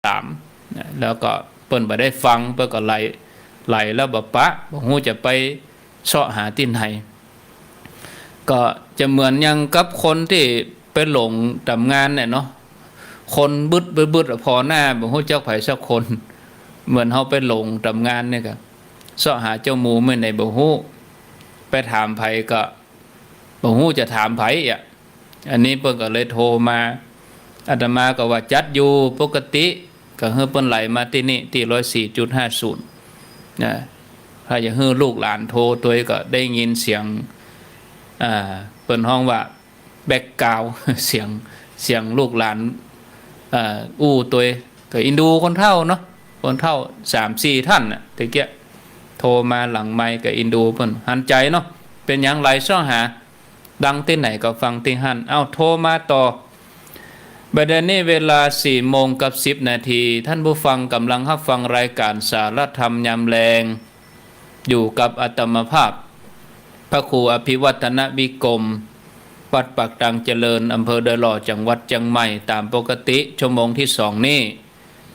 ตามนะแล้วก็เปิ้นบ่ได้ฟังเปิ้นก็ไหลแล้วบ่ปะบ่ฮู้จะไปเสาะหาที่ไหนก็จะเหมือนยังกับคนที่ไปหลงทำงานเนี่ยเนาะคนบึดพอหน้าบ่ฮู้จักไผสักคนเหมือนเฮาไปหลงทำงานเนี่ยก็เสาะหาเจ้าหมูมื้อไหนบ่ฮู้ไปถามไผก็บ่ฮู้จะถามไผอ่ะอันนี้เพิ่นก็เลยโทรมาอาตมาก็ว่าจัดอยู่ปกติก็เฮาเปิ้นไหลมาที่นี่ที่ 104.50 นะถ้าจะให้ลูกหลานโทรตัวก็ได้ยินเสียงเปิ้นห้องว่าแบ็กกราวด์ เสียงลูกหลานอู้ตัวก็อินดูคนเฒ่าเนาะคนเฒ่า 3-4 ท่านน่ะตะเกียโทรมาหลังไมค์ก็อินดูเพิ่นหันใจเนาะเป็นหยังไหลซ่อหาดังที่ไหนก็ฟังที่หันเอ้าโทรมาต่อบัดนี้เวลา 4:10 นาทีท่านผู้ฟังกำลังรับฟังรายการสารธรรมยามแลงอยู่กับอาตมาภาพพระครูอภิวัฒนวิกรมวัดปากตังเจริญอำเภอดอยหล่อจังหวัดเชียงใหม่ตามปกติชั่วโมงที่2นี้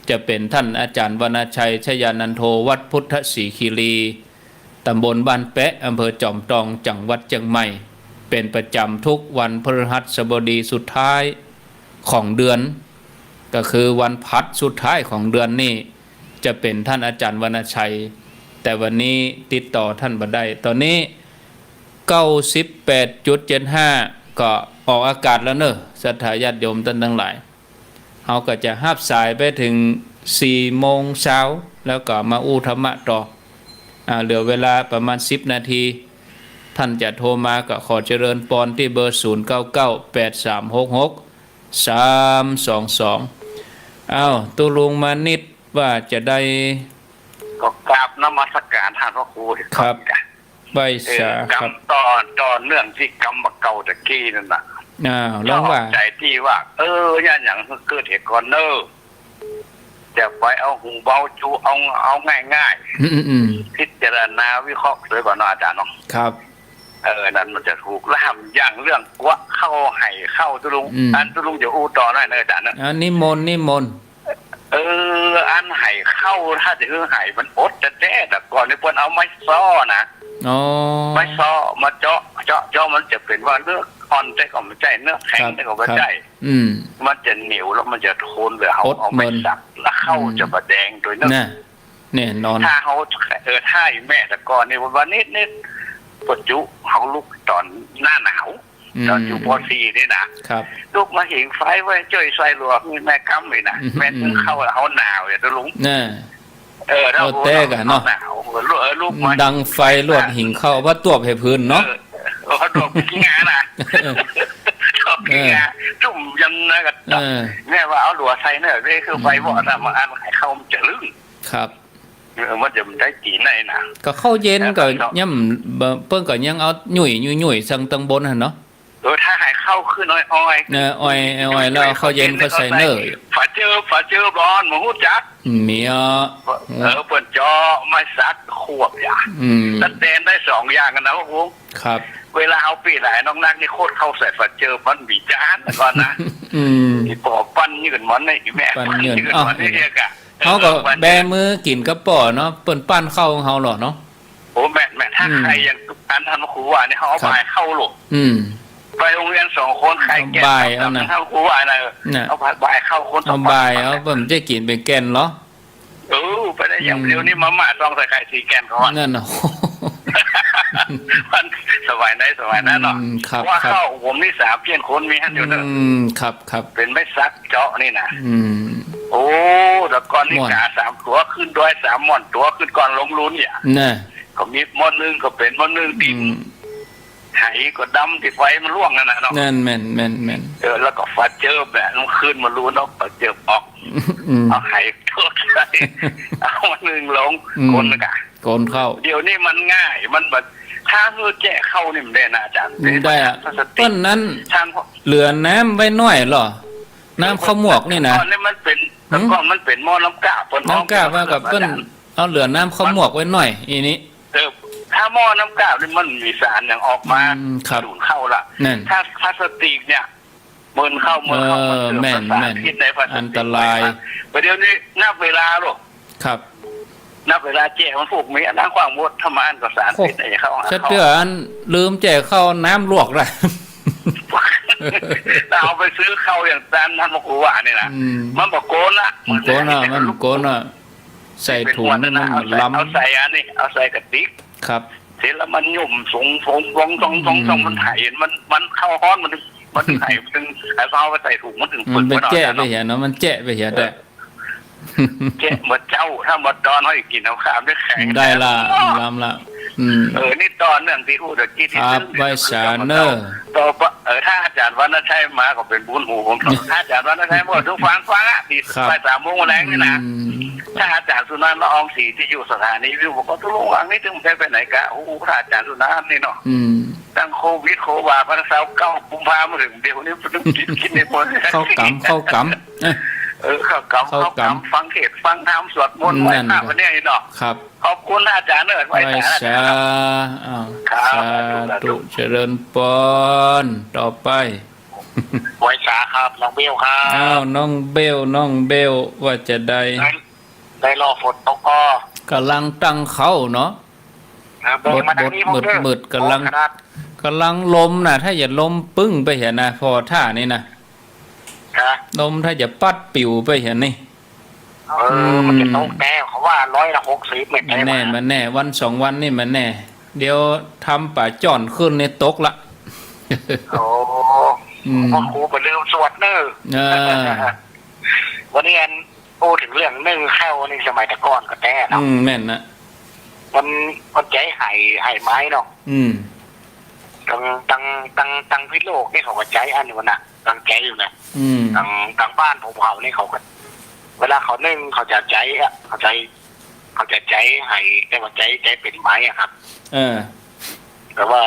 จะเป็นท่านอาจารย์วรรณชัยชยานันโทวัดพุทธศรีคีรีตำบลบ้านแปะอำเภอจอมทองจังหวัดเชียงใหม่เป็นประจำทุกวันพฤหัสบดีสุดท้ายของเดือนก็คือวันพัดสุดท้ายของเดือนนี้จะเป็นท่านอาจารย์วรรณชัยแต่วันนี้ติดต่อท่านบ่ได้ตอนนี้ 98.75 ก็ออกอากาศแล้วเนอะศรัทธาญาติโยมท่านทั้งหลายเราก็จะหับสายไปถึง 4 โมงเช้าแล้วก็มาอู้ธรรมะต่อเหลือเวลาประมาณ10 นาทีท่านจะโทรมาก็ขอเจริญพรที่เบอร์ 0998366322อ้าวตุลุงมานิดว่าจะได้ก็กราบนมัสการท่านพระครูครับใบสาครับตอนเรื่องที่กรรมเก่าตะกี้นั่นน่ะร้องว่าใจที่ว่าย่านอย่างเกิดเหตุก่อนเนอจะไปเอาหูเบาจูเอาง่ายๆพิจารณาวิเคราะห์เลยก่อนเนาะอาจารย์เนาะครับนั้นมันจะถูกแล้วทำอย่างเรื่องกวะเข้าไห่เข้าตุลุงตุลุงจะอู้ต่อหน่อยนะอาจารย์นะนิมนต์อันไห่เข้าถ้าจะคือไห่มันอดจะแท้แต่ก่อนนี่เพิ่นเอาไม้ซ้อนะไม้ซ้อมาเจาะมันจะเป็นว่าเนื้ออ่อนใจก็ไม่ใจเนื้อแข็งใจก็ไม่ใจมันจะเหนียวแล้วมันจะทนเลยเอาไม้สักแล้วเข้าจะบะแดงโดยเนื้อเนี่ยนอนถ้าเขาถ้าแม่แต่ก่อนนี่วันนี้ปัจจุเขาลุกตอนหน้าหนาวตอนอยู่ปอซีนี่นะครับลูกมาเห็นไฟไว้จ่อยใส่หลวงแม่กำเลยนะแม่ถึงเข้าเขาหนาวอย่าตะลุงเราแตกอะเนาะลูกมาดังไฟลวดหิงเข้าว่าตัวให้พื้นเนาะเขาตัวขี้งานะตัวขี้งาจุ่มยังนะกับแม่ว่าเอาหลวงใส่เนี่ยนี่คือไฟบ่อนะมาอันให้เข้ามันจะลึกครับมันจะได้กี่ไหนนะก็เข้าเย็นก็ย่ำเปิ้งก็ยังเอาหนุ่ยสั่งตังบนหั่นเนาะถ้าหายเข้าขึ้นอ้อยอ้อยแล้วเข้าเย็นก็ใส่เนอฝาเจอร้อนหมูจักมีเปิดจอไม่ซักขวบอย่างตัดแดนได้2อย่างกันนะพวกครับเวลาเอาปีไหนน้องนักนี่โคตรเข้าใส่ฝาเจอปั้นบีจานก่อนนะที่ปอปั้นยืนมันในแม่ปั้นยืนเขาก็แบมือกินกระป๋อเนาะเปิ้นปั้นเข้าของเขาหรอเนาะโอ้แม่ถ้าใครยังอันทันครูว่านี่เขาเอาใบเข้าหลบไปโรงเรียน2 คนใครแก่เอานะท่านครูว่าอะไรเอาใบเข้าคนเอาใบเอาเปิ้นจะกินเป็นแกนเหรอไปได้อย่างเดียวนี่มาม่าต้องใส่ไข่4 แกนเขานั่นน่ะมันสบายได้เนาะว่าเข้าผมนี่3 เพี้ยนคนมีท่านอยู่เนอะครับเป็นไม่ซักเจาะนี่นะโอ้แต่ก่อนนี่กา3 ตัวขึ้นด้วย3 ม่อนตัวขึ้นก่อนลงรุนเนี่ยก็มีม่อนนึงก็เป็นม่อนนึงดินไหก็ดำที่ไฟมันร่วงนั่นนะเนาะแม่นแล้วก็ฟัดเจอแบบมันขึ้นมารู้เนาะฟัดเจอออกเอาไหทุกใส่เอาม่อนนึงลงคนกะคนเข้าเดี๋ยวนี้มันง่ายมันแบบถ้าเพื่อแก้เข้านี่มันได้นะอาจารย์ได้อะต้นนั้นเหลือน้ำไว้น้อยหรอน้ำข้าวหมวกนี่นะตอนนี้มันเป็นตอนก่อนมันเป็นหม้อน้ำกาบน้ำกาบว่ากับเปิ้นเอาเหลือน้ำข้าวหมวกไว้หน่อยอีนี้ถ้าหม้อน้ำกาบนี่มันมีสารอย่างออกมาดูดเข้าละถ้าพลาสติกเนี่ย มือนเข้ามือนเข้ามัน แม่น ภาษาพิษในภาษา อันตราย ประเดี๋ยวนี้นับเวลาหรอก ครับ นับเวลาแจ้มันผูกมีอันนั้นความมดธรรมานกับสารพิษอะไรเข้า ชัดเตือนลืมแจกข้าวน้ำลวกเลย เราเอาไปซื้อเข้าอย่างตามท่านมกูว่านี่นะมันบอกโกนละ มันโกนอ่ะมันโกนอ่ะใส่ถุงนั่นมันล้ำ เอาใส่อันนี้เอาใส่กระติก ครับ เสร็จแล้วมันหยุ่มสงมันไถมันเข้าฮ้อนมันไถถึงไอ้เอาไปใส่ถุงมันถึง มันไป หน่อย แจ้ไปเห็นเนาะมันแจ้ไปเห็นได้ เจ๊หมดเจ้าถ้าหมดดอนเขาอีกกินเอาข้ามด้วยแข็ง ได้ละล้ำละนี่ตอนเรื่องที่พูดตะกี้ที่ ครับไว้สาเนอร์ ต่อถ้าอาจารย์วันชัยมาก็เป็นบุญหูผมถ้าอาจารย์วันชัยบอกทุกฟังอ่ะที่ไป3 โมงแรงนี่นะถ้าอาจารย์สุนันท์ละอองศรีที่อยู่สถานีวิวบอกว่าทุกวังนี่ถึงไปไหนกะโอ้โหถ้าอาจารย์สุนันท์นี่เนาะตั้งโควิดโควาพันธุ์9 กุมภาพันธ์มาถึงเดี๋ยวนี้ต้องคิดในคนเข้ากำเข้ากำฟังเทศฟังธรรมสวดมนต์ไหว้พระวันนี้เนาะครับขอบคุณอาจารย์เนิร์ดไว้สาธุเจริญปนต่อไป ไว้สาครับน้องเบลครับอ้าวน้องเบลว่าจะได้รอฝนตกก็กำลังตั้งเขาเนาะบดมืดกำลังลมนะถ้าอย่าลมปึ้งไปเห็นนะพอท่านี่นะลมถ้าจะปัดปิวไปเห็นนี่มันจะตกแน่เขาว่า160 เมตรมันแน่วัน2 วันนี่มันแน่เดี๋ยวทำป่าจ่อนขึ้นในตกละโอ้พ่อครูไปลืมสวดเนอะวันนี้พูดถึงเรื่องนึ่งข้าวในสมัยตะก่อนก็แน่เนาะแม่นนะมันใจไห่ไม้เนาะตังพิโลกนี่เขาก็ใจอันนี้วันน่ะตังใจอยู่นะตังบ้านผมเขานี่เขาก็เวลาเขานึ่งเขาจะใจเขาจะใจไห่แต่ว่าใจเป็นไม้อะครับแต่ว่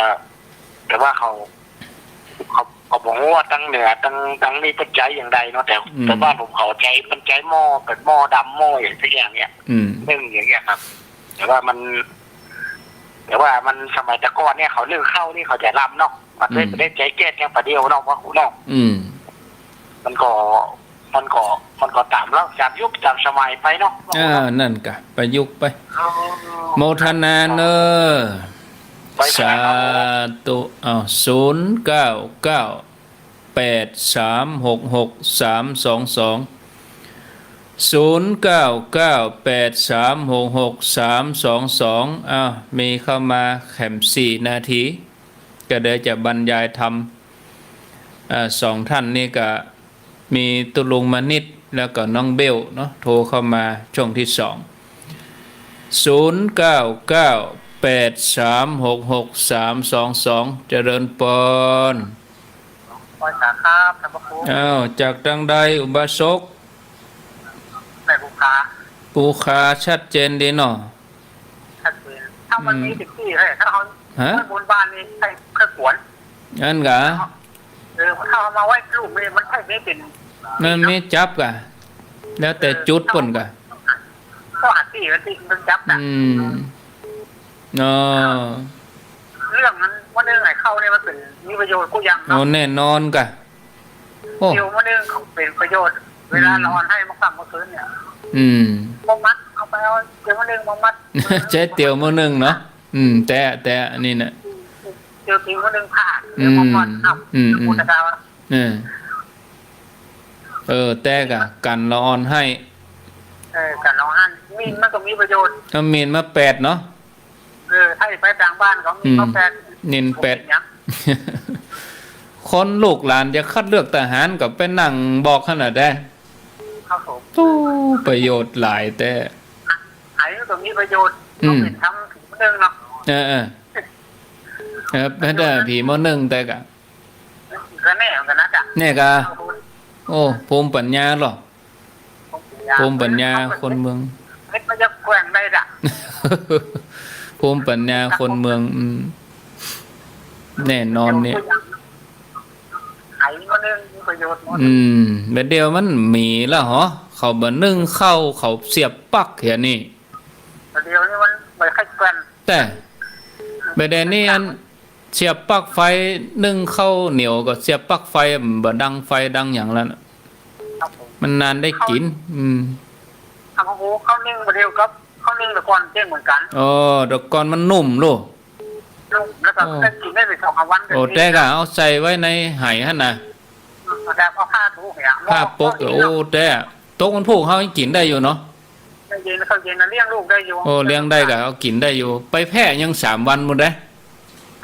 าเขาบอกว่าตั้งเหนือตั้งนี่เป็นใจอย่างใดเนาะแต่บ้านผมเขาใจเป็นใจหม้อเป็นหม้อดำหม้ออย่างทุกอย่างเนี่ยนึ่งอย่างเงี้ยครับแต่ว่ามันสมัยตะก่อนเนี่ยเขานึ่งข้าวนี่เขาจะลำเนาะมันไม่ได้ใจแก้แค่ประเดียวเนาะว่าคุณเนาะมันก็ตามแล้วจากยุคจากสมัยไปเนาะนั่นกะประยุกต์ไปโมทนาเนอสาธุ099836632มีเข้ามาแข่ม4 นาทีก็เดี๋ยวจะบรรยายธรรม2 ท่านนี่ก็มีตุลุงมานิดแล้วก็น้องเบลเนาะโทรเข้ามาช่วงที่2 09983666322เจริญปนครับท่านพระครูจากดังใดอุบาสกแม่ปูคาชัดเจนดีเนาะชัดเจนถ้ามันมีที่เลยถ้าเขาบนบ้านนี่ใช่แค่ขวนนั่นกะเข้ามาไว้ลูกมันใช่ไม่เป็นมันไม่จับกะแล้วแต่จุดปนกะก็หาที่มันจับนะเรื่องนั้นว่าเรื่องไหนเข้าเนี่ยมันเป็นมีประโยชน์กูยังแน่นอนกะเดี๋ยวว่าเรื่องเขาเป็นประโยชน์เวลาเราอ่อนให้มาฟังมาซื้อเนี่ยมัดเอาไปเอาเดี๋ยวมาเรื่องมัดใช้เตียวมาหนึ่งเนาะแต่อันนี้น่ะเดี๋ยวตีมาหนึ่งผ่านเดี๋ยวมามัดอุตตะแต่กะกันละอ่อนให้กันละอ่อนมีนมันก็มีประโยชน์ก็มีนมา8เนาะให้ไปต่างบ้านเขามีมา8นิน8คนลูกหลานจะคัดเลือกทหารกับไปนั่งบอกขนาดได้ตู้ประโยชน์หลายแต่ไอ้ก็มีประโยชน์เป็นทำผีมนึงเนาะไม่ได้ผีมนึงแต่กะก็แน่กันนะจ๊ะแน่กะโอ้ภูมิปัญญาหรอภูมิปัญญาคนเมืองมันจะแกว่งได้จ้ะภูมิปัญญาคนเมืองแน่นอนเนี่ยไอ้ก็เรื่องประโยชน์แบบเดียวมันมีแล้วเหรอเขาบ่นึ่งเข้าเขาเสียบปักอย่างนี้เดียวนี่มันไม่ค่อยแกว่งแต่แบบเดียวนี่อัน เสียบปลั๊กไฟนึ่งข้าวเหนียวก็เสียบปลั๊กไฟบ่ดังไฟดังอย่างแล้วน่ะ ครับผม มันนานได้กินทำข้าวนึ่งมาเดียวครับข้าวนึ่งตะกอนเจ๊งเหมือนกันอ๋อดอกกอนมันนุ่มโลกนุ่มแล้วก็ได้กินได้ไป2 วันโอ้แต่ก็เอาใส่ไว้ในไหหั่นน่ะแบบเอาผ้าถูเนี่ยผ้าปกโอ้แต่ตกมันผูกเฮาให้กินได้อยู่เนาะเย็นเขาเย็นนะเลี้ยงลูกได้อยู่โอ้เลี้ยงได้ก็เอากินได้อยู่ไปแพร่ยัง3 วันหมดเด้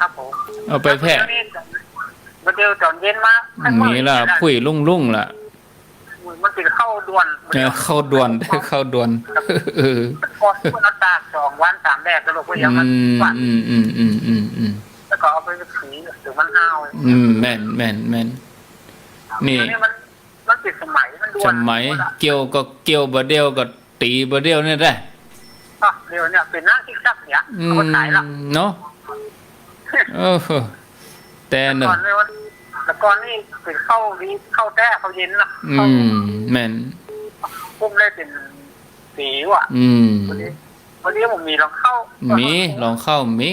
ครับผมเอาไปแพร่มาเดียวตอนเย็นมานี่ล่ะพุ้ยลุ่งๆล่ะมันติดเข้าด่วนเข้าด่วนเข้าด่วนก็มันตาก2 วัน3 แดดแล้วลูกก็ยังมันหวานแล้วก็เอาไปสีถึงมันห้าวแม่นนี่มันติดสมัยมันด่วนสมัยเกี่ยวก็เกี่ยวบ่เดียวก็ตีบ่เดียวนี่ได้เดี๋ยวเนี่ยเป็นหน้าที่ซักเนี่ยเอาขายละเนาะแต่หนึ่งแต่ก่อนนี่เป็นเข้าแต้เข้าเย็นนะแม่นพุ่มได้เป็นสีว่ะวันนี้ผมมีลองเข้ามี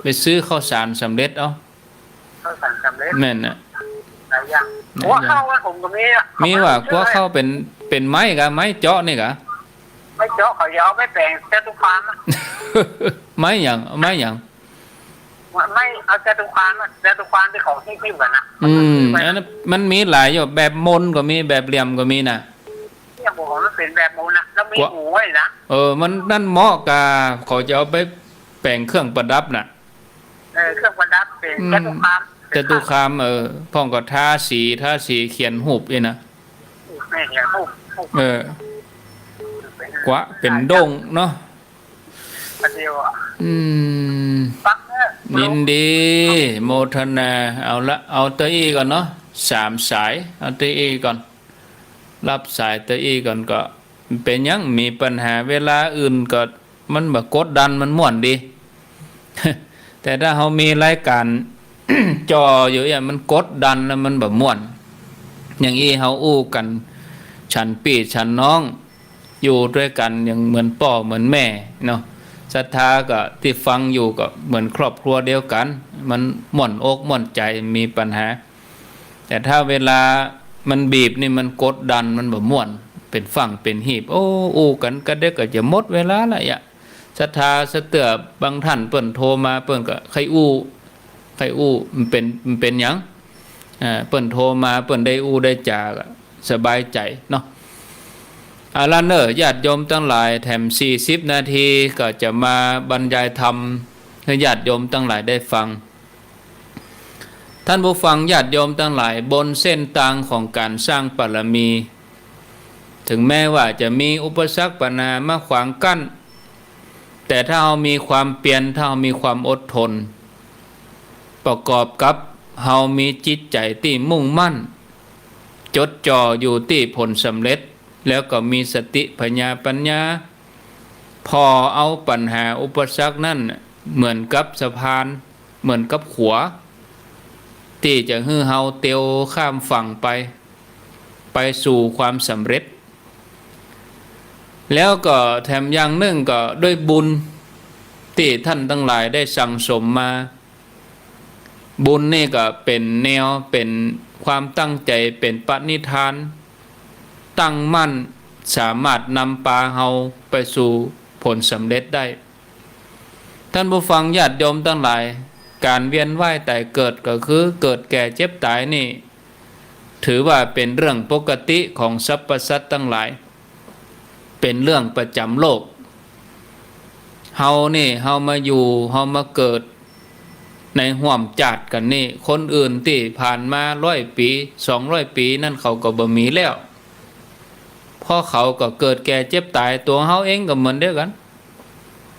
ไปซื้อข้าวสารสำเร็จเอาข้าวสารสำเร็จแม่นน่ะหลายอย่างว่าเข้าว่าผมก็มีว่ากว่าเข้าเป็นไม้กะไม้เจาะนี่กะไม่เจาะเขายาวไม่แปลงแต่ทุกครั้งไม้หยังไม่เอาแต่ทุกครั้งที่เขาทิ้งกันนะอันนั้นมันมีหลายอยู่แบบมนก็มีแบบเหลี่ยมก็มีน่ะเนี่ยผมมันเป็นแบบมนนะแล้วมีหูไว้นะมันนั่นเหมาะกับเขาจะเอาไปแปลงเครื่องประดับน่ะเครื่องประดับเป็นจตุคามพ่องก็ทาสีเขียนหูบนี่นะกว่าเป็นดงเนาะยินดีโมทนาเอาเตอี้ก่อนเนาะ3 สายเอาเตอี้ก่อนรับสายเตอี้ก่อนก็เป็นยังมีปัญหาเวลาอื่นก็มันแบบกดดันมันม่วนดี แต่ถ้าเขามีรายการ จออยู่อย่างมันกดดันแล้วมันแบบม่วนอย่างอี้เขาอู้กันฉันพี่ฉันน้องอยู่ด้วยกันอย่างเหมือนพ่อเหมือนแม่เนาะศรัทธาก็ที่ฟังอยู่ก็เหมือนครอบครัวเดียวกันมันม่วนอกม่วนใจมีปัญหาแต่ถ้าเวลามันบีบนี่มันกดดันมันแบบม่วนเป็นฝั่งเป็นหีบอู้กันก็ได้ก็จะหมดเวลาละอ่ะศรัทธาสะเตือบางท่านเปิ้นโทรมาเปิ้นก็ใครอู้มันเป็นหยังเปิ้นโทรมาเปิ้นได้อู้ได้จาสบายใจเนาะลาเนอร์ญาติโยมทั้งหลายแถม40 นาทีก็จะมาบรรยายธรรมให้ญาติโยมทั้งหลายได้ฟังท่านผู้ฟังญาติโยมทั้งหลายบนเส้นทางของการสร้างบารมีถึงแม้ว่าจะมีอุปสรรคปัญหามาขวางกั้นแต่ถ้าเรามีความเปลี่ยนถ้าเรามีความอดทนประกอบกับเรามีจิตใจที่มุ่งมั่นจดจ่ออยู่ที่ผลสำเร็จแล้วก็มีสติปัญญาพอเอาปัญหาอุปสรรคนั่นเหมือนกับสะพานเหมือนกับขัวที่จะให้เราเตียวข้ามฝั่งไปสู่ความสำเร็จแล้วก็แถมอย่างหนึ่งก็ด้วยบุญที่ท่านทั้งหลายได้สั่งสมมาบุญนี่ก็เป็นแนวเป็นความตั้งใจเป็นปณิธานตั้งมั่นสามารถนำพาเฮาไปสู่ผลสำเร็จได้ท่านผู้ฟังญาติโยมทั้งหลายการเวียนว่ายตายเกิดก็คือเกิดแก่เจ็บตายนี่ถือว่าเป็นเรื่องปกติของสรรพสัตว์ทั้งหลายเป็นเรื่องประจำโลกเฮามาอยู่เฮามาเกิดในห่วมจัดกันนี่คนอื่นที่ผ่านมา100 ปี200 ปีนั่นเขาก็บ่มีแล้วเพราะเขาก็เกิดแก่เจ็บตายตัวเฮาเองก็เหมือนเดียวกัน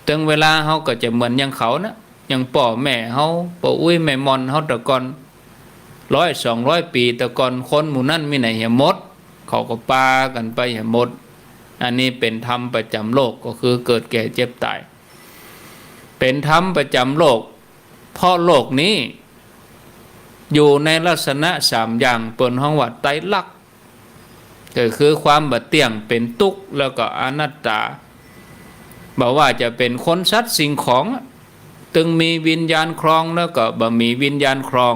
ถึงเวลาเฮาก็จะเหมือนอย่างเขานะอย่างพ่อแม่เฮาพ่ออุ้ยแม่มอนเฮาแต่ก่อน100-200 ปีแต่ก่อนคนหมู่นั้นมีไหนเหี่ยหมดเขาก็ปากันไปเหี่ยหมดอันนี้เป็นธรรมประจำโลกก็คือเกิดแก่เจ็บตายเป็นธรรมประจำโลกเพราะโลกนี้อยู่ในลักษณะ3อย่างเปิ้นฮ้องว่าไตรลักษณ์ก็คือความบ่เที่ยงเป็นทุกข์แล้วก็อนัตตาบอกว่าจะเป็นคนสัตว์สิ่งของ ตึงมีวิญญาณครองแล้วก็บ่มีวิญญาณครอง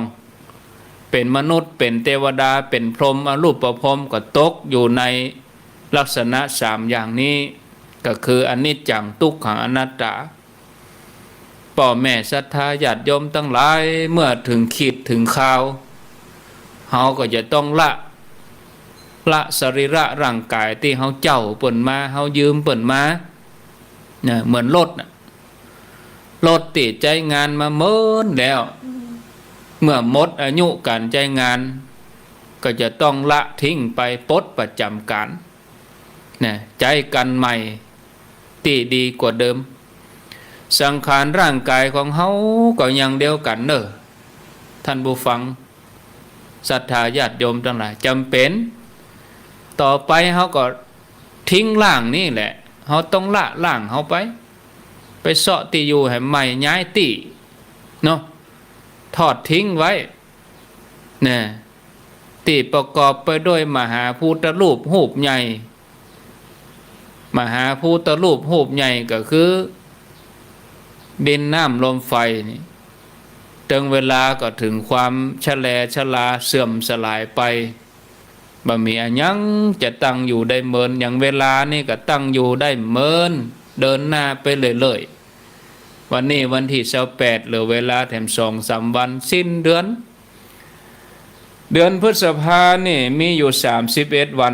เป็นมนุษย์เป็นเทวดาเป็นพรหมอรูปพรหมก็ตกอยู่ในลักษณะ3อย่างนี้ก็คืออนิจจังทุกขังอนัตตาพ่อแม่ศรัทธาญาติโยมทั้งหลายเมื่อถึงขีดถึงคราวเฮาก็จะต้องละสรีระร่างกายที่เฮาเจ้าเปิ่นมาเฮายืมเปิ่นมาเนี่ยเหมือนรถติดใจงานมาเมินแล้วเมื่อหมดอายุการใจงานก็จะต้องละทิ้งไปปลดประจำการเนี่ยใจกันใหม่ที่ดีกว่าเดิมสังขารร่างกายของเฮาก็ยังเดียวกันเนอะท่านผู้ฟังศรัทธาญาติโยมทั้งหลายจำเป็นต่อไปเฮาก็ทิ้งร่างนี่แหละเฮาต้องละร่างเฮาไปเสาะที่อยู่ให้ใหม่ย้ายที่เนาะทอดทิ้งไว้เนี่ยที่ประกอบไปด้วยมหาพุทธรูปรูปใหญ่มหาพุทธรูปรูปใหญ่ก็คือดินน้ำลมไฟนี่ถึงเวลาก็ถึงความชราเสื่อมสลายไปบ่มีอันยังจะตั้งอยู่ได้เมินอย่างเวลานี่ก็ตั้งอยู่ได้เมินเดินหน้าไปเรื่อยๆวันนี้วันที่28เหลือเวลาแถม2-3 วันสิ้นเดือนพฤษภานี่มีอยู่31 วัน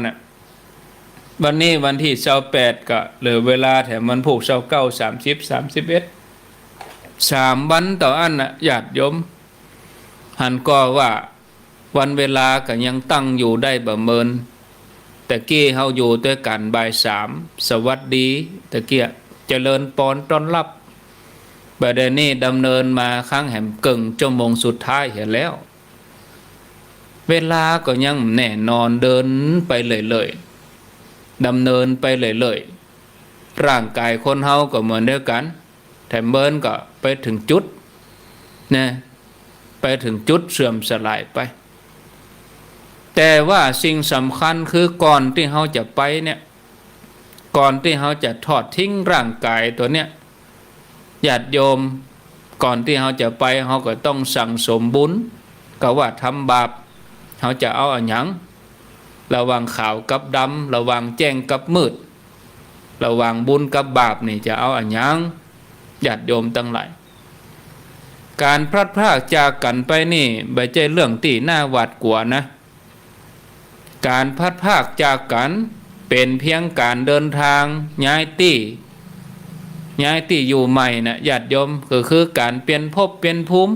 วันนี้วันที่28ก็เหลือเวลาแถมวันพุธ29 30 31 3 วันต่ออันญาติโยมหันก็ว่าวันเวลาก็ยังตั้งอยู่ได้บ่เมินแต่กี้เฮาอยู่ด้วยกันบ่าย3สวัสดีตะเกียเจริญปอนต้อนรับบัดนี้ดำเนินมาครั้งแห่งกึ่งชั่วโมงสุดท้ายเห็นแล้วเวลาก็ยังแน่นอนเดินไปเลยดำเนินไปเลยร่างกายคนเฮาก็เหมือนเดียวกันแต่เมินก็ไปถึงจุดนะไปถึงจุดเสื่อมสลายไปแต่ว่าสิ่งสำคัญคือก่อนที่เฮาจะไปเนี่ยก่อนที่เฮาจะทอดทิ้งร่างกายตัวเนี้ยญาติโยมก่อนที่เฮาจะไปเฮาก็ต้องสั่งสมบุญก็ว่าทำบาปเฮาจะเอาอันหยังระหว่างขาวกับดำระหว่างแจ้งกับมืดระหว่างบุญกับบาปนี่จะเอาอันหยังญาติโยมทั้งหลายการพลัดพรากจากกันไปนี่ไม่ใช่เรื่องที่น่าหวาดกลัวนะการพลัดพรากจากกันเป็นเพียงการเดินทางย้ายที่อยู่ใหม่นะญาติโยมก็คือการเปลี่ยนภพเปลี่ยนภูมิ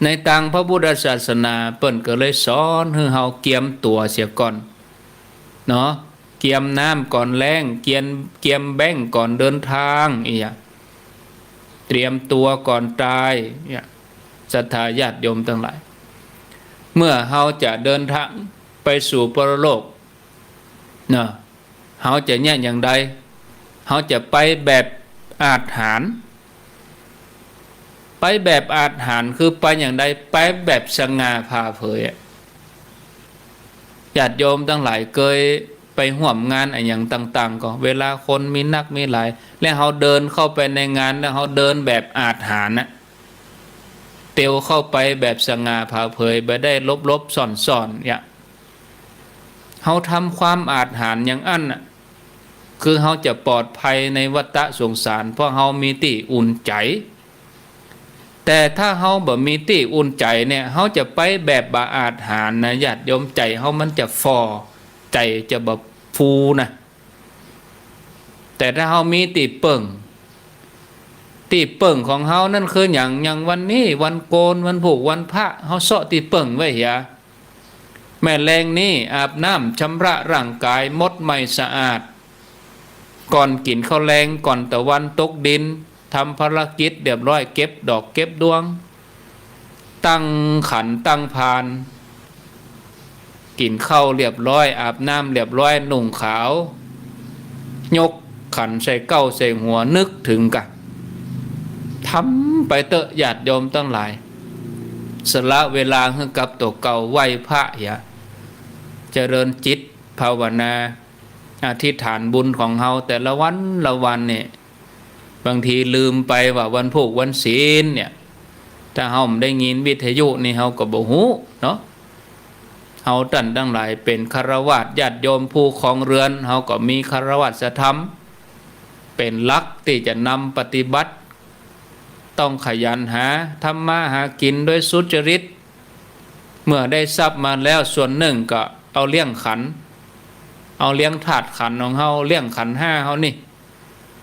ในทางพระพุทธศาสนาเปิ้นก็เลยสอนให้เฮาเกียมตัวเสียก่อนเนาะเกียมน้ำก่อนแล้งเกียมแบ่งก่อนเดินทางอีกเตรียมตัวก่อนตายเนี่ยศรัทธาญาติโยมทั้งหลายเมื่อเฮาจะเดินทางไปสู่ปรโลกเนาะเฮาจะเนี่ยอย่างใดเฮาจะไปแบบอาถรรพ์ไปแบบอาถรรพ์คือไปอย่างใดไปแบบสง่าผ่าเผยญาติโยมทั้งหลายเคยไปร่วมงานอะไรอย่างต่างๆก็เวลาคนมีนักมีหลายแล้วเขาเดินเข้าไปในงานแล้วเขาเดินแบบอาถรรพ์เตียวเข้าไปแบบสง่าผ่าเผยไปได้ลบๆซ่อนๆเนี่ยเขาทำความอาถรรพ์อย่างอันคือเขาจะปลอดภัยในวัฏสงสารเพราะเขามีที่อุ่นใจแต่ถ้าเขาบ่มีที่อุ่นใจเนี่ยเขาจะไปแบบบาอาถรรพ์นะญาติโยมใจเขามันจะฟอใจจะแบบฟูนะแต่ถ้าเขามีตีเปิ่งของเขานั่นคืออย่างวันนี้วันโกนวันผูกวันพระเขาเสาะตีเปิ่งไว้เหียแม่แรงนี่อาบน้ำชำระร่างกายมดไม่สะอาดก่อนกินข้าวแรงก่อนตะวันตกดินทำภารกิจเรียบร้อยเก็บดอกเก็บดวงตั้งขันตั้งพานกินข้าวเรียบร้อยอาบน้ำเรียบร้อยนุ่งขาวยกขันใส่เก้าใส่หัวนึกถึงกันทำไปเตอะญาติโยมตั้งหลายสละเวลาให้กับตัวเก่าไหวพระอย่าเจริญจิตภาวนาอธิษฐานบุญของเฮาแต่ละวันเนี่ย บางทีลืมไปว่าวันพุธวันศีลเนี่ยถ้าเฮาไม่ได้ยินวิทยุนี่เฮาก็บ่ฮู้เนาะเฮาท่านทั้งหลายเป็นฆราวาสญาติโยมผู้ครองเรือนเฮาก็มีฆราวาสธรรมเป็นหลักที่จะนำปฏิบัติต้องขยันหาทำมาหากินด้วยสุจริตเมื่อได้ทรัพย์มาแล้วส่วนหนึ่งก็เอาเลี้ยงขันเอาเลี้ยงถาดขันของเฮาเลี้ยงขันห้าเฮานี่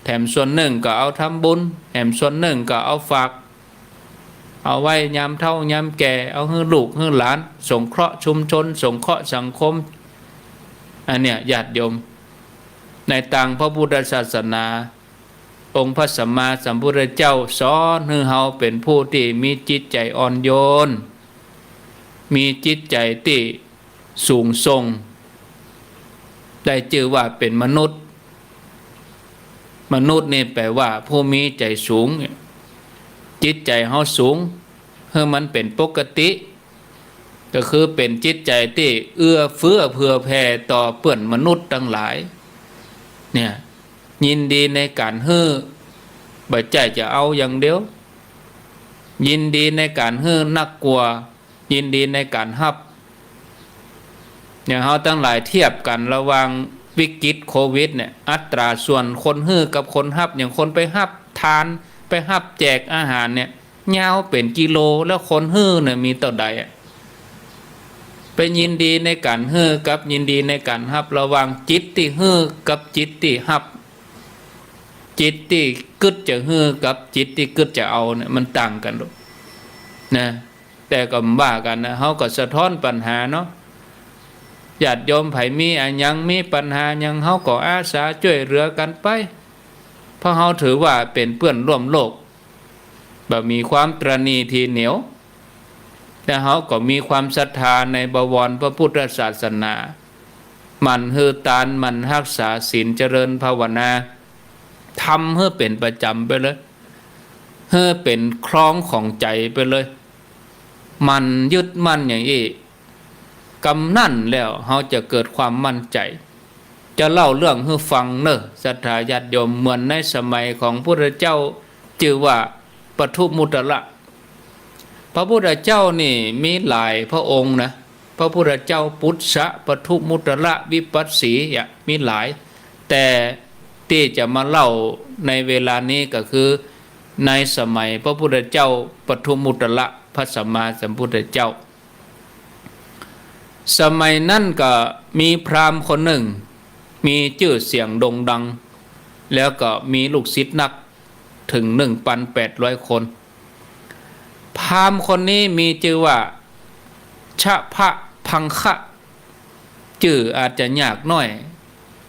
แถมส่วนหนึ่งก็เอาทำบุญแถมส่วนหนึ่งก็เอาฝากเอาไว้ยามเฒ่ายามแก่เอาให้ลูกให้หลานสงเคราะห์ชุมชนสงเคราะห์สังคมอันเนี้ยญาติโยมในทางพระพุทธศาสนาองค์พระสัมมาสัมพุทธเจ้าสอนให้เฮาเป็นผู้ที่มีจิตใจอ่อนโยนมีจิตใจที่สูงส่งได้ชื่อว่าเป็นมนุษย์นี่แปลว่าผู้มีใจสูงจิตใจเฮาสูงเพื่อมันเป็นปกติก็คือเป็นจิตใจที่เอื้อเฟื้อเผื่อแผ่ต่อเพื่อนมนุษย์ทั้งหลายเนี่ยยินดีในการฮื้อบ่ใจจะเอาอย่างเดียวยินดีในการฮื้อนักกลัวยินดีในการฮับอย่างเฮาทั้งหลายเทียบกันระหว่างวิกฤตโควิดเนี่ยอัตราส่วนคนฮื้อกับคนฮับอย่างคนไปฮับทานไปฮับแจกอาหารเนี่ยยาวเป็นกิโลแล้วคนฮื้อเนี่ยมีเท่าใดเป็นยินดีในการฮื้อกับยินดีในการฮับระหว่างจิตที่ฮื้อกับจิตที่ฮับจิตที่กึดจะฮื้อกับจิตที่กึดจะเอาเนี่ยมันต่างกันนะแต่ก็ว่ากันนะเฮาก็สะท้อนปัญหาเนาะญาติโยมไผมีอันยังมีปัญหายังเฮาก็อาสาช่วยเหลือกันไปเพราะเฮาถือว่าเป็นเพื่อนร่วมโลกบ่มีความตระหนี่ทีเหนียวแต่เฮาก็มีความศรัทธาในบวรพระพุทธศาสนามันฮือตานมันรักษาศีลเจริญภาวนาทำให้เป็นประจำไปเลยให้เป็นคล้องของใจไปเลยมันยึดมั่นอย่างนี้กำนั่นแล้วเฮาจะเกิดความมั่นใจจะเล่าเรื่องให้ฟังเนอะศรัทธาญาติโยมเหมือนในสมัยของพระพุทธเจ้าชื่อว่าปทุมุตระพระพุทธเจ้านี่มีหลายพระองค์นะพระพุทธเจ้าปุตสะปทุมุตระวิปัสสีมีหลายแต่ที่จะมาเล่าในเวลานี้ก็คือในสมัยพระพุทธเจ้าปทุมุตระพระสัมมาสัมพุทธเจ้าสมัยนั้นก็มีพราหมณ์คนหนึ่งมีชื่อเสียงโด่งดังแล้วก็มีลูกศิษย์นักถึง 1,800 คนพราหมณ์คนนี้มีชื่อว่าชะพะพังคะชื่ออาจจะยากหน่อย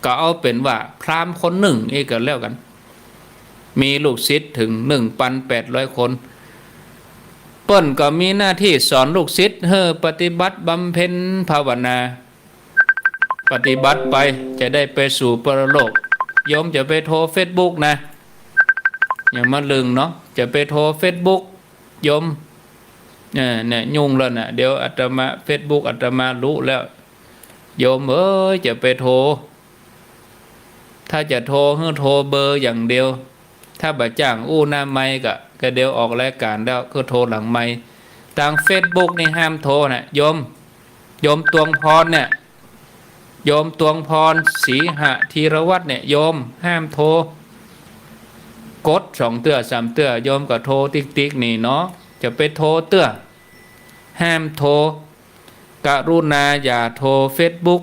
ก็เอาเป็นว่าพราหมณ์คนหนึ่งเองก็แล้วกันมีลูกศิษย์ถึง 1,800 คนเปิ้นก็มีหน้าที่สอนลูกศิษย์ให้ปฏิบัติบำเพ็ญภาวนาปฏิบัติไปจะได้ไปสู่ปรโลกโยมจะไปโทร Facebook นะอย่ามาลืมเนาะจะไปโทร Facebook โยมเนี่ยยุ่งแล้วนะเดี๋ยวอาตมา Facebook อาตมารู้แล้วโยมเอ้ยจะไปโทรถ้าจะโทรให้โทรเบอร์อย่างเดียวถ้าบ่จ้างอู้หน้าไมค์ก็เดี๋ยวออกรายการแล้วก็โทรหลังไมค์ทาง Facebook นี่ห้ามโทรนะโยมตวงพรเนี่ยโยมตวงพรศรีหะธีรวัฒน์เนี่ยโยมห้ามโทรกด2 เตื้อ 3 เตื้อโยมก็โทรติ๊กนี่เนาะจะไปโทรเตื้อห้ามโทรกรุณาอย่าโทร Facebook